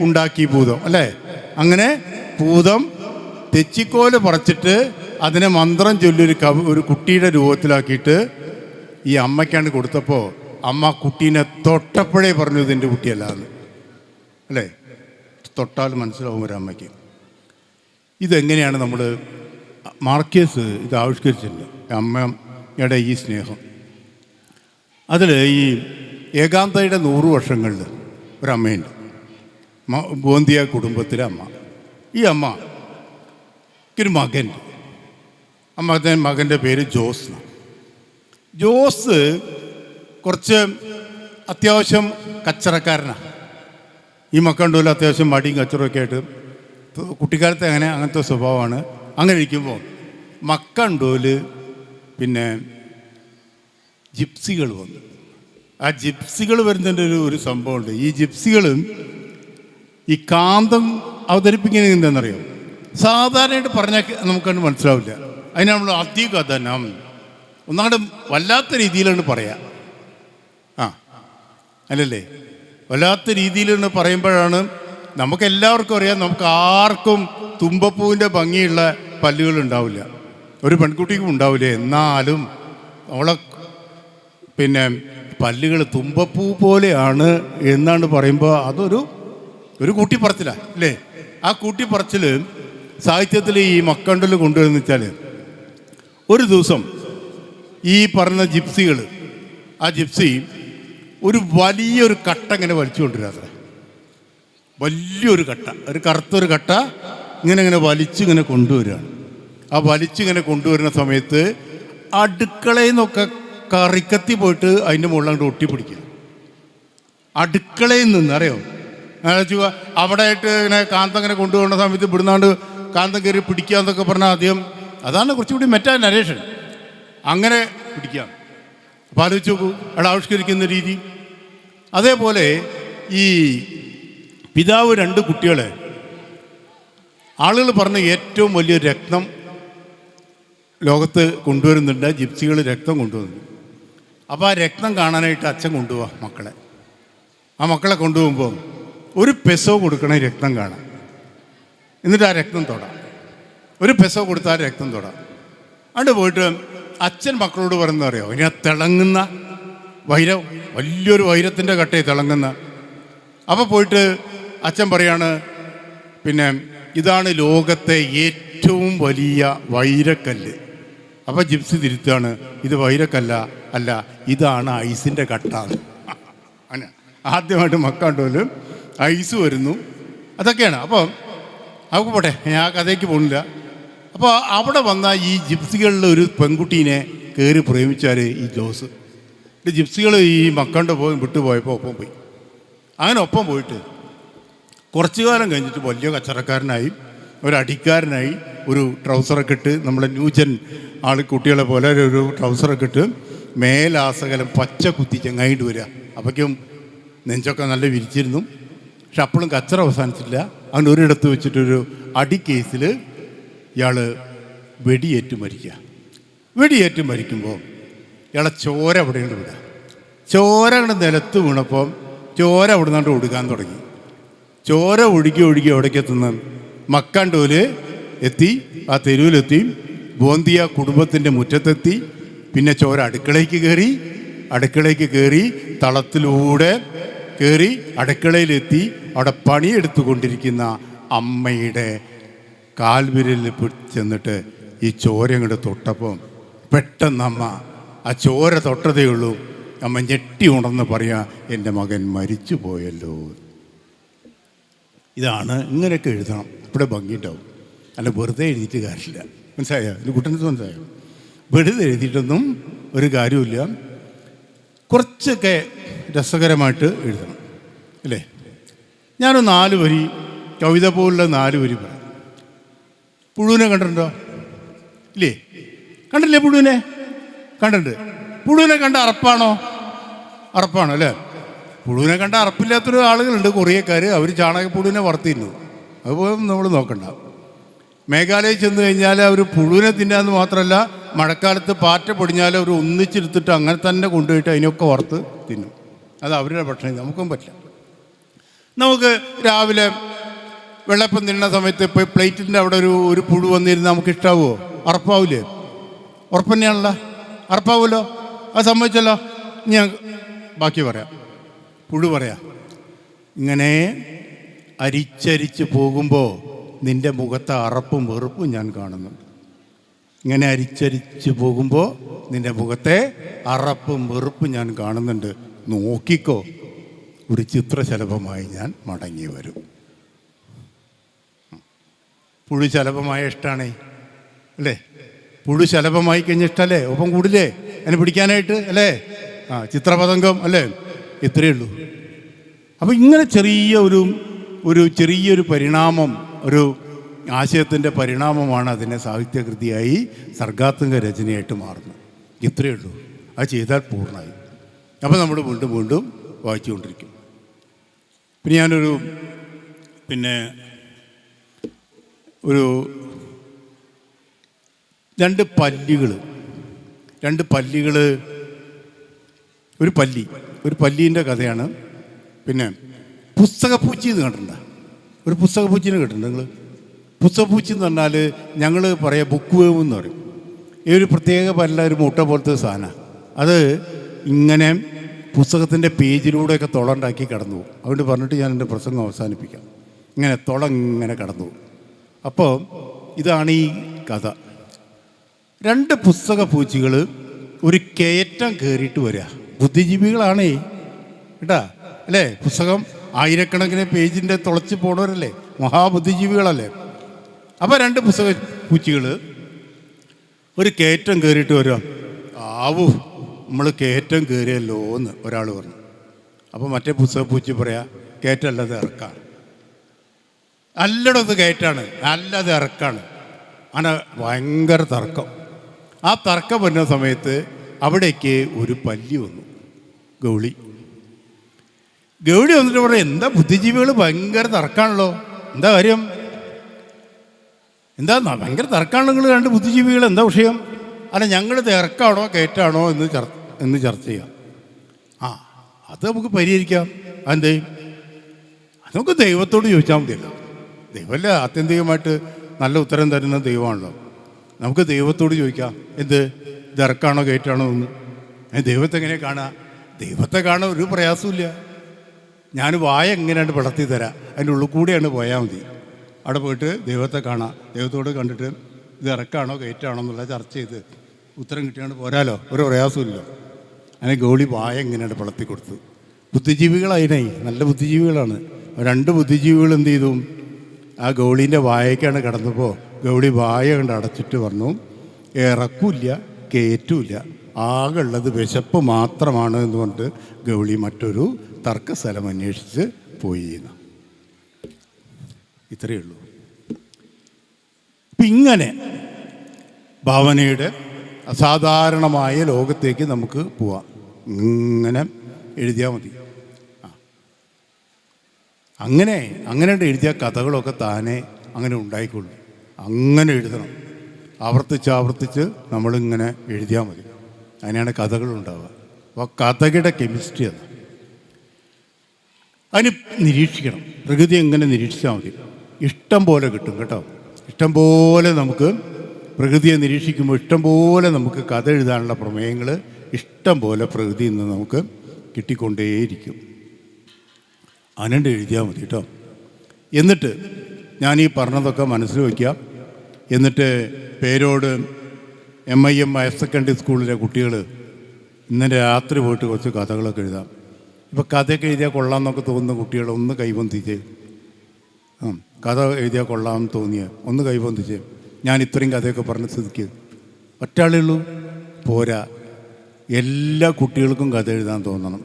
ഉണ്ടാക്കി ഭൂതം, അല്ലേ? അങ്ങനെ ഭൂതം തെച്ചിക്കോല് പറിച്ചിട്ട് അതിനെ മന്ത്രം ചൊല്ലി ഒരു കുട്ടിയുടെ രൂപത്തിലാക്കിയിട്ട് ഈ അമ്മയ്ക്കാണ്ട് കൊടുത്തപ്പോൾ അമ്മ കുട്ടീനെ തൊട്ടപ്പോഴേ പറഞ്ഞു ഇതെൻ്റെ കുട്ടിയല്ല എന്ന്, അല്ലേ? തൊട്ടാൽ മനസ്സിലാവും ഒരു അമ്മയ്ക്ക്. ഇതെങ്ങനെയാണ് നമ്മൾ മാർക്കേസ് ഇത് ആവിഷ്കരിച്ചിട്ടുണ്ട്, അമ്മയുടെ ഈ സ്നേഹം. അതിൽ ഈ ഏകാന്തയുടെ 100 വർഷങ്ങളിൽ ഒരമ്മയുണ്ട്, ബോന്തിയ കുടുംബത്തിലെ അമ്മ. ഈ അമ്മയ്ക്കൊരു മകൻ. മകൻ്റെ പേര് ജോസ്. ജോസ് കുറച്ച് അത്യാവശ്യം കച്ചറക്കാരനാണ്. ഈ മക്കണ്ടൂരിൽ അത്യാവശ്യം മടിയും കച്ചറൊക്കെ ആയിട്ട് കുട്ടിക്കാലത്ത് അങ്ങനത്തെ സ്വഭാവമാണ്. അങ്ങനെ ഇരിക്കുമ്പോൾ മക്കണ്ടൂരിൽ പിന്നെ ജിപ്സികൾ വന്നു. ആ ജിപ്സികൾ വരുന്നതിൻ്റെ ഒരു സംഭവമുണ്ട്. ഈ ജിപ്സികളും ഈ കാന്തം അവതരിപ്പിക്കുന്നത് എന്താണെന്നറിയോ? സാധാരണയായിട്ട് പറഞ്ഞാൽ നമുക്കത് മനസ്സിലാവില്ല. അതിന് നമ്മൾ അതികഥനം ഒന്നാണ്ട് വല്ലാത്ത രീതിയിലാണ് പറയുക. അല്ലല്ലേ? വല്ലാത്ത രീതിയിലാണ് പറയുമ്പോഴാണ് നമുക്കെല്ലാവർക്കും അറിയാം, നമുക്ക് ആർക്കും തുമ്പപ്പൂവിൻ്റെ ഭംഗിയുള്ള പല്ലുകൾ ഉണ്ടാവില്ല, ഒരു പെൺകുട്ടിക്കും ഉണ്ടാവില്ല. എന്നാലും അവളെ പിന്നെ പല്ലുകൾ തുമ്പപ്പൂ പോലെയാണ് എന്നാണ് പറയുമ്പോൾ അതൊരു കൂട്ടിപ്പറച്ചിലാണ്, അല്ലേ? ആ കൂട്ടിപ്പറച്ചിൽ സാഹിത്യത്തിൽ ഈ മക്കണ്ടിൽ കൊണ്ടുവരുന്ന വെച്ചാൽ, ഒരു ദിവസം ഈ പറഞ്ഞ ജിപ്സികൾ, ആ ജിപ്സി ഒരു വലിയൊരു കട്ട ഇങ്ങനെ വലിച്ചുകൊണ്ടിരുക. അത്ര വലിയൊരു കട്ട, ഒരു കറുത്തൊരു കട്ട ഇങ്ങനെ വലിച്ചിങ്ങനെ കൊണ്ടുവരികയാണ്. ആ വലിച്ചിങ്ങനെ കൊണ്ടുവരുന്ന സമയത്ത് അടുക്കളയിൽ നിന്നൊക്കെ കറിക്കത്തി പോയിട്ട് അതിൻ്റെ മുകളിൽ അങ്ങോട്ട് ഒട്ടിപ്പിടിക്കുക. അടുക്കളയിൽ നിന്ന് അറിയോ? അവിടെ ആയിട്ട് ഇങ്ങനെ കാന്തം ഇങ്ങനെ കൊണ്ടുപോകുന്ന സമയത്ത് ഇവിടുന്നാണ്ട് കാന്തം കയറി പിടിക്കുക എന്നൊക്കെ പറഞ്ഞാൽ ആദ്യം അതാണ് കുറച്ചുകൂടി മെറ്റാ നരേഷൻ. അങ്ങനെ പിടിക്കാം. അപ്പോൾ ആലോചിച്ച് നോക്കൂ അവിടെ ആവിഷ്കരിക്കുന്ന രീതി. അതേപോലെ ഈ പിതാവ് 2 കുട്ടികളെ ആളുകൾ പറഞ്ഞ ഏറ്റവും വലിയ രത്നം ലോകത്ത് കൊണ്ടുവരുന്നുണ്ട്. ജിപ്സികൾ രക്തം കൊണ്ടുവരുന്നുണ്ട്. അപ്പോൾ ആ രക്തം കാണാനായിട്ട് അച്ഛൻ കൊണ്ടുപോവാ മക്കളെ. ആ മക്കളെ കൊണ്ടുപോകുമ്പോൾ ഒരു പെസോ കൊടുക്കണേ രക്തം കാണാം, എന്നിട്ട് ആ രക്തം തൊടാം. ഒരു പെസോ കൊടുത്താൽ രക്തം തൊടാം. അവിടെ പോയിട്ട് അച്ഛൻ മക്കളോട് പറയുന്നത് അറിയോ? ഇനി ആ തിളങ്ങുന്ന വലിയൊരു വൈരത്തിൻ്റെ കട്ടയെ തിളങ്ങുന്ന. അപ്പോൾ പോയിട്ട് അച്ഛൻ പറയാണ്, പിന്നെ ഇതാണ് ലോകത്തെ ഏറ്റവും വലിയ വൈരക്കല്ല്. അപ്പോൾ ജിപ്സി തിരുത്താണ്, ഇത് വൈരക്കല്ല, അല്ല ഇതാണ് ഐസിൻ്റെ കട്ട. അങ്ങനെ ആദ്യമായിട്ട് മക്കാണ്ടോലും ഐസ് വരുന്നു. അതൊക്കെയാണ്. അപ്പോൾ അവർക്ക് പോട്ടെ, ഞാൻ ആ കഥയ്ക്ക് പോകുന്നില്ല. അപ്പോൾ അവിടെ വന്ന ഈ ജിപ്സികളിൽ ഒരു പെൺകുട്ടീനെ കയറി പ്രേമിച്ചാൽ ഈ ജോസ്. ജിപ്സികൾ ഈ മക്കാണ്ട് വിട്ടുപോയപ്പോൾ ഒപ്പം പോയി. അങ്ങനെ ഒപ്പം പോയിട്ട് കുറച്ചു കാലം കഴിഞ്ഞിട്ട് വലിയ കച്ചറക്കാരനായി, ഒരു അടിക്കാരനായി, ഒരു ട്രൗസറൊക്കെ ഇട്ട്, നമ്മുടെ ന്യൂജൻ കുട്ടികളെ പോലെ ഒരു ട്രൗസറൊക്കെ ഇട്ട് മേലാസകലം പച്ച കുത്തി ചെങ്ങായിട്ട് വരിക. അപ്പോഴേക്കും നെഞ്ചൊക്കെ നല്ല വിരിച്ചിരുന്നു. പക്ഷെ അപ്പോഴും കച്ചറ അവസാനിച്ചിട്ടില്ല. അങ്ങനെ ഒരിടത്ത് വെച്ചിട്ടൊരു അടി കേസിൽ ഇയാൾ വെടിയേറ്റ് മരിക്കുക. വെടിയേറ്റ് മരിക്കുമ്പോൾ ഇയാളെ ചോര അവിടെയുണ്ട് വിടുക. ചോര അങ്ങോട്ട് നിലത്ത് വീണപ്പോൾ ചോര അവിടെ നിന്നാണ്ട് ഒടുക്കാൻ തുടങ്ങി. ചോര ഒഴുകി എവിടേക്ക് എത്തുന്ന മക്കാണ്ടോല് എത്തി, ആ തെരുവിലെത്തി, ബോന്തിയ കുടുംബത്തിൻ്റെ മുറ്റത്തെത്തി. പിന്നെ ചോര അടുക്കളയ്ക്ക് കയറി തളത്തിലൂടെ കയറി അടുക്കളയിലെത്തി. അവിടെ പണിയെടുത്തുകൊണ്ടിരിക്കുന്ന അമ്മയുടെ കാൽവിരലിൽ ചെന്നിട്ട് ഈ ചോര അങ്ങോട്ട് തൊട്ടപ്പം പെട്ടെന്ന് അമ്മ ആ ചോര തൊട്ടതേ ഉള്ളൂ. അമ്മ ഞെട്ടി ഉണർന്ന് പറയാ, എൻ്റെ മകൻ മരിച്ചു പോയല്ലോ. ഇതാണ്, ഇങ്ങനെയൊക്കെ എഴുതണം, ഇവിടെ ഭംഗിയുണ്ടാവും. അല്ല വെറുതെ എഴുതിയിട്ട് കാര്യമില്ല. മനസ്സിലായോ? ഇത് കുട്ടനത്ത് മനസ്സിലായോ? വെറുതെ എഴുതിയിട്ടൊന്നും ഒരു കാര്യമില്ല. കുറച്ചൊക്കെ രസകരമായിട്ട് എഴുതണം, അല്ലേ? ഞാനൊരു 4 വരി കവിത പോലുള്ള 4 വരി പറയാം. പുഴുവിനെ കണ്ടിട്ടുണ്ടോ? ഇല്ലേ? കണ്ടില്ലേ? പുഴുവിനെ കണ്ടിട്ടുണ്ട്. പുഴുവിനെ കണ്ട അറപ്പാണോ? അറപ്പാണോ, അല്ലേ? പുഴുവിനെ കണ്ട അറപ്പില്ലാത്തൊരു ആളുകളുണ്ട്, കൊറിയക്കാർ. അവർ ചാണകപ്പുഴുവിനെ വറുത്തിരുന്നു. അതുപോലെ നമ്മൾ നോക്കണ്ട. മേഘാലയയിൽ ചെന്ന് കഴിഞ്ഞാൽ അവർ പുഴുവിനെ തിന്നാന്ന് മാത്രമല്ല, മഴക്കാലത്ത് പാറ്റ പൊടിഞ്ഞാൽ അവർ ഒന്നിച്ചെടുത്തിട്ട് അങ്ങനെ തന്നെ കൊണ്ടുപോയിട്ട് അതിനൊക്കെ വറുത്ത് തിന്നും. അത് അവരുടെ ഭക്ഷണം, നമുക്കും പറ്റില്ല. നമുക്ക് രാവിലെ വെള്ളപ്പം തിന്നുന്ന സമയത്ത് ഇപ്പോൾ പ്ലേറ്റിൻ്റെ അവിടെ ഒരു പുഴു വന്നിരുന്ന് നമുക്ക് ഇഷ്ടാവുമോ? അറപ്പാവില്ലേ? ഉറപ്പ് തന്നെയാണല്ലോ, അറപ്പാവുമല്ലോ. അത് സമ്മതിച്ചല്ലോ. ഞാൻ ബാക്കി പറയാം. പുഴു പറയാം, ഇങ്ങനെ അരിച്ചരിച്ച് പോകുമ്പോൾ നിൻ്റെ മുഖത്തെ അറപ്പും വെറുപ്പും ഞാൻ കാണുന്നുണ്ട്. ഇങ്ങനെ അരിച്ചരിച്ച് പോകുമ്പോൾ നിൻ്റെ മുഖത്തെ അറപ്പും വെറുപ്പും ഞാൻ കാണുന്നുണ്ട്. നോക്കിക്കോ, ഒരു ചിത്രശലഭമായി ഞാൻ മടങ്ങി വരും. പുഴു ശലഭമായ ഇഷ്ടമാണേ അല്ലേ? പുഴു ശലഭമായി കഴിഞ്ഞ ഇഷ്ടമല്ലേ? ഒപ്പം കൂടില്ലേ അതിനെ പിടിക്കാനായിട്ട് അല്ലേ? ചിത്രപതംഗം അല്ലേ? ഇത്രയേ ഉള്ളൂ. അപ്പം ഇങ്ങനെ ചെറിയൊരു പരിണാമം, ഒരു ആശയത്തിൻ്റെ പരിണാമമാണ് അതിനെ സാഹിത്യകൃതിയായി സർഗാത്മക രചനയായിട്ട് മാറുന്നത്. ഇത്രയേ ഉള്ളൂ. അത് ചെയ്താൽ പൂർണ്ണമായി. അപ്പോൾ നമ്മൾ വീണ്ടും വായിച്ചുകൊണ്ടിരിക്കും. പിന്നെ ഞാനൊരു രണ്ട് പല്ലികൾ ഒരു പല്ലീൻ്റെ കഥയാണ്. പിന്നെ പുസ്തകപ്പൂച്ചി എന്ന് കണ്ടിട്ടുണ്ടോ? ഒരു പുസ്തകപ്പൂച്ചിനെ കേട്ടിട്ടുണ്ട് നിങ്ങൾ? പുസ്തകപ്പൂച്ചി എന്ന് പറഞ്ഞാൽ ഞങ്ങൾ പറയാം ബുക്ക് വേവ് എന്ന് പറയും. ഈ ഒരു പ്രത്യേക പല്ല, ഒരു മുട്ട പോലത്തെ സാധനം. അത് ഇങ്ങനെ പുസ്തകത്തിൻ്റെ പേജിലൂടെയൊക്കെ തുളണ്ടാക്കി കടന്നു പോകും. അതുകൊണ്ട് പറഞ്ഞിട്ട് ഞാൻ എൻ്റെ പ്രസംഗം അവസാനിപ്പിക്കാം. ഇങ്ങനെ ഇങ്ങനെ കടന്നു പോകും. അപ്പോൾ ഇതാണ് ഈ കഥ. രണ്ട് പുസ്തകപ്പൂച്ചികൾ ഒരു കയറ്റം കയറിയിട്ട് വരിക. ബുദ്ധിജീവികളാണേ കേട്ടാ അല്ലേ? പുസ്തകം ആയിരക്കണക്കിന് പേജിൻ്റെ തുളച്ച് പോണവരല്ലേ, മഹാബുദ്ധിജീവികളല്ലേ. അപ്പോൾ രണ്ട് പുസ്തകപ്പൂച്ചികൾ ഒരു കയറ്റം കയറിയിട്ട് വരിക. ആവൂ, നമ്മൾ കയറ്റം കയറിയല്ലോ എന്ന് ഒരാൾ പറഞ്ഞു. അപ്പോൾ മറ്റേ പുസ്തകപ്പൂച്ചി പറയാ, കയറ്റല്ലത് ഇറക്കാണ്. നല്ലടത് കയറ്റാണ്, നല്ലത് ഇറക്കാണ്. അങ്ങനെ ഭയങ്കര തർക്കം. ആ തർക്കം വരുന്ന സമയത്ത് അവിടേക്ക് ഒരു പല്ലി വന്നു, ഗൗളി വന്നിട്ട് പറയാം, എന്താ ബുദ്ധിജീവികൾ ഭയങ്കര തർക്കമാണല്ലോ, എന്താ കാര്യം? എന്താ ഭയങ്കര തർക്കമാണല്ലോ നിങ്ങൾ രണ്ട് ബുദ്ധിജീവികൾ, എന്താ വിഷയം? അല്ല, ഞങ്ങളിത് ഇറക്കാണോ കയറ്റാണോ എന്ന് ചർച്ച ചെയ്യാം. അത് നമുക്ക് പരിഹരിക്കാം. അതെന്തേ? അത് നമുക്ക് ദൈവത്തോട് ചോദിച്ചാൽ മതിയല്ലോ. ദൈവമല്ല ആത്യന്തികമായിട്ട് നല്ല ഉത്തരം തരുന്ന ദൈവമാണല്ലോ. നമുക്ക് ദൈവത്തോട് ചോദിക്കാം, ഇത് ഇറക്കാണോ കയറ്റാണോ എന്ന്. ദൈവത്തെ എങ്ങനെ കാണുക? ദൈവത്തെ കാണാൻ ഒരു പ്രയാസമില്ല. ഞാൻ വായ എങ്ങനെയാണ് പിളർത്തി തരാം, അതിൻ്റെ ഉള്ളിൽ കൂടെയാണ് പോയാൽ മതി. അവിടെ പോയിട്ട് ദൈവത്തെ കാണാം, ദൈവത്തോട് കണ്ടിട്ട് ഇത് ഇറക്കാണോ കയറ്റാണോ എന്നുള്ള ചർച്ച ചെയ്ത് ഉത്തരം കിട്ടിയാണ്ട് പോരാലോ, ഒരു പ്രയാസമില്ലല്ലോ. അങ്ങനെ ഗൗളി വായ എങ്ങനെയാണ് പിളർത്തി കൊടുത്തത്. ബുദ്ധിജീവികളതിനെ നല്ല ബുദ്ധിജീവികളാണ്. രണ്ട് ബുദ്ധിജീവികൾ എന്ത് ചെയ്തു? ആ ഗൗളീൻ്റെ വായക്കാണ് കിടന്നപ്പോൾ ഗൗളി വായ കണ്ട് അടച്ചിട്ട് പറഞ്ഞു, ഇറക്കില്ല കയറ്റില്ല, ആകെ ഉള്ളത് വിശപ്പ് മാത്രമാണ് എന്ന് പറഞ്ഞിട്ട് ഗൗളി മറ്റൊരു തർക്കസ്ഥലം അന്വേഷിച്ച് പോയി. ഇത്രയേ ഉള്ളൂ. അപ്പം ഇങ്ങനെ ഭാവനയുടെ അസാധാരണമായ ലോകത്തേക്ക് നമുക്ക് പോവാം. ഇങ്ങനെ എഴുതിയാൽ മതി. അങ്ങനെ എഴുതിയ കഥകളൊക്കെ താനെ അങ്ങനെ ഉണ്ടായിക്കൊള്ളും. അങ്ങനെ എഴുതണം, ആവർത്തിച്ച് നമ്മളിങ്ങനെ എഴുതിയാൽ മതി. അതിനാണ് കഥകളുണ്ടാവുക. അപ്പോൾ കഥയുടെ കെമിസ്ട്രി അത്. അതിന് നിരീക്ഷിക്കണം. പ്രകൃതി എങ്ങനെ നിരീക്ഷിച്ചാൽ മതി, ഇഷ്ടം പോലെ കിട്ടും കേട്ടോ. ഇഷ്ടം പോലെ നമുക്ക് പ്രകൃതിയെ നിരീക്ഷിക്കുമ്പോൾ ഇഷ്ടം പോലെ നമുക്ക് കഥ എഴുതാനുള്ള പ്രമേയങ്ങൾ ഇഷ്ടം പോലെ പ്രകൃതിയിൽ നിന്ന് നമുക്ക് കിട്ടിക്കൊണ്ടേയിരിക്കും. അനണ്ട് എഴുതിയാൽ മതി കേട്ടോ. എന്നിട്ട് ഞാൻ ഈ പറഞ്ഞതൊക്കെ മനസ്സിൽ വയ്ക്കാം. എന്നിട്ട് പേരോട് MIM ഹയർ സെക്കൻഡറി സ്കൂളിലെ കുട്ടികൾ ഇന്നലെ രാത്രി പോയിട്ട് കുറച്ച് കഥകളൊക്കെ എഴുതാം. ഇപ്പോൾ കഥയൊക്കെ എഴുതിയാൽ കൊള്ളാമെന്നൊക്കെ തോന്നുന്ന കുട്ടികൾ ഒന്ന് കൈബന്ധിച്ച്, കഥ എഴുതിയാൽ കൊള്ളാമെന്ന് തോന്നിയ ഒന്ന് കൈബന്ധിച്ച്. ഞാൻ ഇത്രയും കഥയൊക്കെ പറഞ്ഞ സ്ഥിതിക്ക് ഒറ്റാളേ ഉള്ളൂ, പോരാ. എല്ലാ കുട്ടികൾക്കും കഥ എഴുതാൻ തോന്നണം.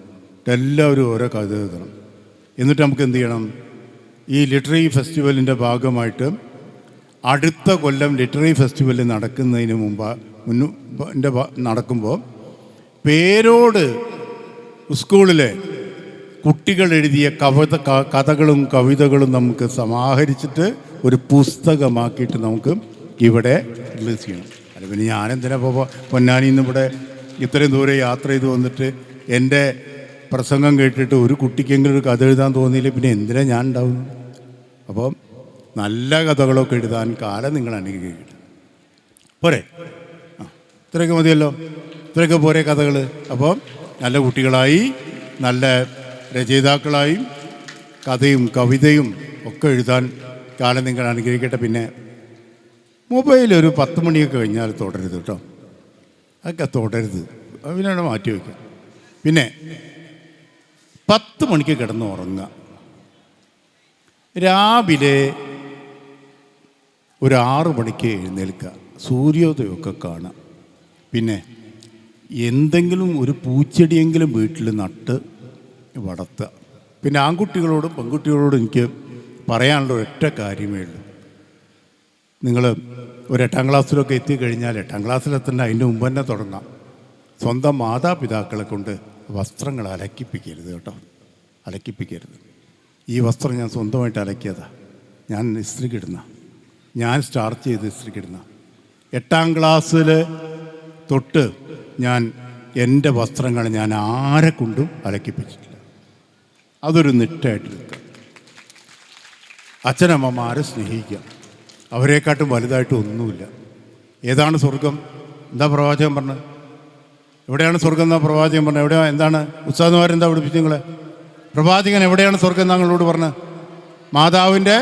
എല്ലാവരും ഓരോ കഥ എഴുതണം. എന്നിട്ട് നമുക്ക് എന്ത് ചെയ്യണം? ഈ ലിറ്റററി ഫെസ്റ്റിവലിൻ്റെ ഭാഗമായിട്ട് അടുത്ത കൊല്ലം ലിറ്റററി ഫെസ്റ്റിവൽ നടക്കുന്നതിന് നടക്കുമ്പോൾ പേരോട് സ്കൂളിലെ കുട്ടികൾ എഴുതിയ കഥകളും കവിതകളും നമുക്ക് സമാഹരിച്ചിട്ട് ഒരു പുസ്തകമാക്കിയിട്ട് നമുക്ക് ഇവിടെ റിലീസ് ചെയ്യണം. അല്ല പിന്നെ ഞാനെന്തിനാ പൊന്നാനിയിൽ നിന്ന് ഇവിടെ ഇത്രയും ദൂരെ യാത്ര ചെയ്ത് വന്നിട്ട് എൻ്റെ പ്രസംഗം കേട്ടിട്ട് ഒരു കുട്ടിക്കെങ്കിലും ഒരു കഥ എഴുതാൻ തോന്നിയില്ല, പിന്നെ എന്തിനാ ഞാൻ ഉണ്ടാവുന്നു? അപ്പം നല്ല കഥകളൊക്കെ എഴുതാൻ കാലം നിങ്ങൾ അനുഗ്രഹിക്കട്ടെ. പോരെ? ഇത്രയൊക്കെ മതിയല്ലോ, ഇത്രയൊക്കെ പോരെ കഥകൾ. അപ്പോൾ നല്ല കുട്ടികളായി നല്ല രചയിതാക്കളായും കഥയും കവിതയും ഒക്കെ എഴുതാൻ കാലം നിങ്ങൾ അനുഗ്രഹിക്കട്ടെ. പിന്നെ മൊബൈൽ ഒരു 10 മണിയൊക്കെ കഴിഞ്ഞാൽ തുടരുത് കേട്ടോ, അതൊക്കെ തുടരുത്, അതിനാണ് മാറ്റി വയ്ക്കുക. പിന്നെ 10 മണിക്ക് കിടന്ന് ഉറങ്ങുക, രാവിലെ ഒരു 6 മണിക്ക് എഴുന്നേൽക്കുക, സൂര്യോദയമൊക്കെ കാണുക. പിന്നെ എന്തെങ്കിലും ഒരു പൂച്ചെടിയെങ്കിലും വീട്ടിൽ നട്ട് വളർത്തുക. പിന്നെ ആൺകുട്ടികളോടും പെൺകുട്ടികളോടും എനിക്ക് പറയാനുള്ള ഒറ്റ കാര്യമേ ഉള്ളൂ, നിങ്ങൾ ഒരു 8ാം ക്ലാസ്സിലൊക്കെ എത്തിക്കഴിഞ്ഞാൽ 8ാം ക്ലാസ്സിലെത്തന്നെ അതിൻ്റെ മുമ്പ് തന്നെ തുടങ്ങാം. സ്വന്തം മാതാപിതാക്കളെ കൊണ്ട് വസ്ത്രങ്ങൾ അലക്കിപ്പിക്കരുത് കേട്ടോ, അലക്കിപ്പിക്കരുത്. ഈ വസ്ത്രം ഞാൻ സ്വന്തമായിട്ട് അലക്കിയതാണ്, ഞാൻ ഇസ്ത്രിക്കിടുന്ന, ഞാൻ സ്റ്റാർട്ട് ചെയ്ത് ഇസ്ത്രിക്കിടുന്ന. 8ാം ക്ലാസ്സിൽ തൊട്ട് ഞാൻ എൻ്റെ വസ്ത്രങ്ങൾ ഞാൻ ആരെ കൊണ്ടും അലക്കിപ്പിച്ചിട്ടില്ല. അതൊരു നിട്ടായിട്ട് നിൽക്കുക. അച്ഛനമ്മമാരെ സ്നേഹിക്കുക, അവരെക്കാട്ടും വലുതായിട്ട് ഒന്നുമില്ല. ഏതാണ് സ്വർഗം? എന്താ പ്രവാചകൻ പറഞ്ഞത്? എവിടെയാണ് സ്വർഗം എന്നാ പ്രവാചകൻ പറഞ്ഞത്? എവിടെയാ? എന്താണ് ഉസ്താദുമാരെന്താ പഠിപ്പിച്ചു നിങ്ങളെ? പ്രവാചകൻ എവിടെയാണ് സ്വർഗം എന്നാ നിങ്ങളോട് പറഞ്ഞത്? മാതാവിൻ്റെ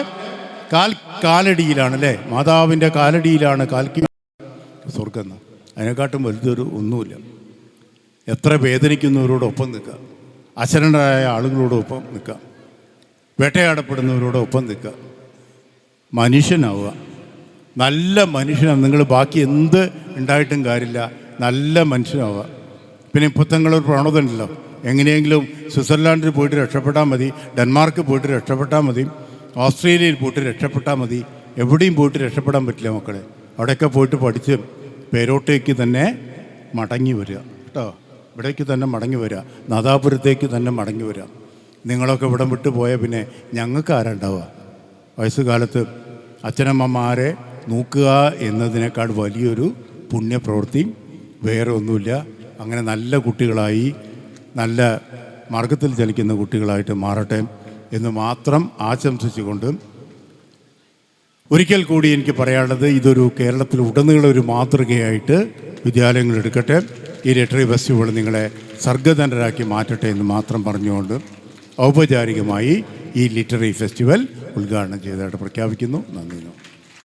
കാലടിയിലാണ് അല്ലേ? മാതാവിൻ്റെ കാലടിയിലാണ് സ്വർഗം എന്ന്. അതിനെക്കാട്ടും വലുതൊരു ഒന്നുമില്ല. എത്ര വേദനിക്കുന്നവരോടൊപ്പം നിൽക്കുക, അശരണരായ ആളുകളോടൊപ്പം നിൽക്കുക, വേട്ടയാടപ്പെടുന്നവരോടൊപ്പം നിൽക്കുക, മനുഷ്യനാവുക. നല്ല മനുഷ്യനാവും. നിങ്ങൾ ബാക്കി എന്ത് ഉണ്ടായിട്ടും കാര്യമില്ല, നല്ല മനുഷ്യനാവുക. പിന്നെ ഇപ്പോഴത്തെ നിങ്ങളൊരു പ്രവണത ഉണ്ടല്ലോ, എങ്ങനെയെങ്കിലും സ്വിറ്റ്സർലാൻഡിൽ പോയിട്ട് രക്ഷപ്പെട്ടാൽ മതി, ഡെൻമാർക്ക് പോയിട്ട് രക്ഷപ്പെട്ടാൽ മതി, ഓസ്ട്രേലിയയിൽ പോയിട്ട് രക്ഷപ്പെട്ടാൽ മതി. എവിടെയും പോയിട്ട് രക്ഷപ്പെടാൻ പറ്റില്ല മക്കളെ. അവിടെയൊക്കെ പോയിട്ട് പഠിച്ച് പേരോട്ടേക്ക് തന്നെ മടങ്ങി വരിക കേട്ടോ, ഇവിടേക്ക് തന്നെ മടങ്ങി വരിക, നാദാപുരത്തേക്ക് തന്നെ മടങ്ങി വരിക. നിങ്ങളൊക്കെ ഇവിടം വിട്ടു പോയാൽ പിന്നെ ഞങ്ങൾക്ക് ആരുണ്ടാവുക? വയസ്സുകാലത്ത് അച്ഛനമ്മമാരെ നോക്കുക എന്നതിനേക്കാൾ വലിയൊരു പുണ്യപ്രവൃത്തി വേറെ ഒന്നുമില്ല. അങ്ങനെ നല്ല കുട്ടികളായി നല്ല മാർഗത്തിൽ ചലിക്കുന്ന കുട്ടികളായിട്ട് മാറട്ടെ എന്ന് മാത്രം ആശംസിച്ചുകൊണ്ട് ഒരിക്കൽ കൂടി എനിക്ക് പറയാനുള്ളത്, ഇതൊരു കേരളത്തിൽ ഉടനീളം ഒരു മാതൃകയായിട്ട് വിദ്യാലയങ്ങൾ എടുക്കട്ടെ. ഈ ലിറ്റററി ഫെസ്റ്റിവൽ നിങ്ങളെ സർഗധനരാക്കി മാറ്റട്ടെ എന്ന് മാത്രം പറഞ്ഞുകൊണ്ട് ഔപചാരികമായി ഈ ലിറ്റററി ഫെസ്റ്റിവൽ ഉദ്ഘാടനം ചെയ്തതായിട്ട് പ്രഖ്യാപിക്കുന്നു. നന്ദി.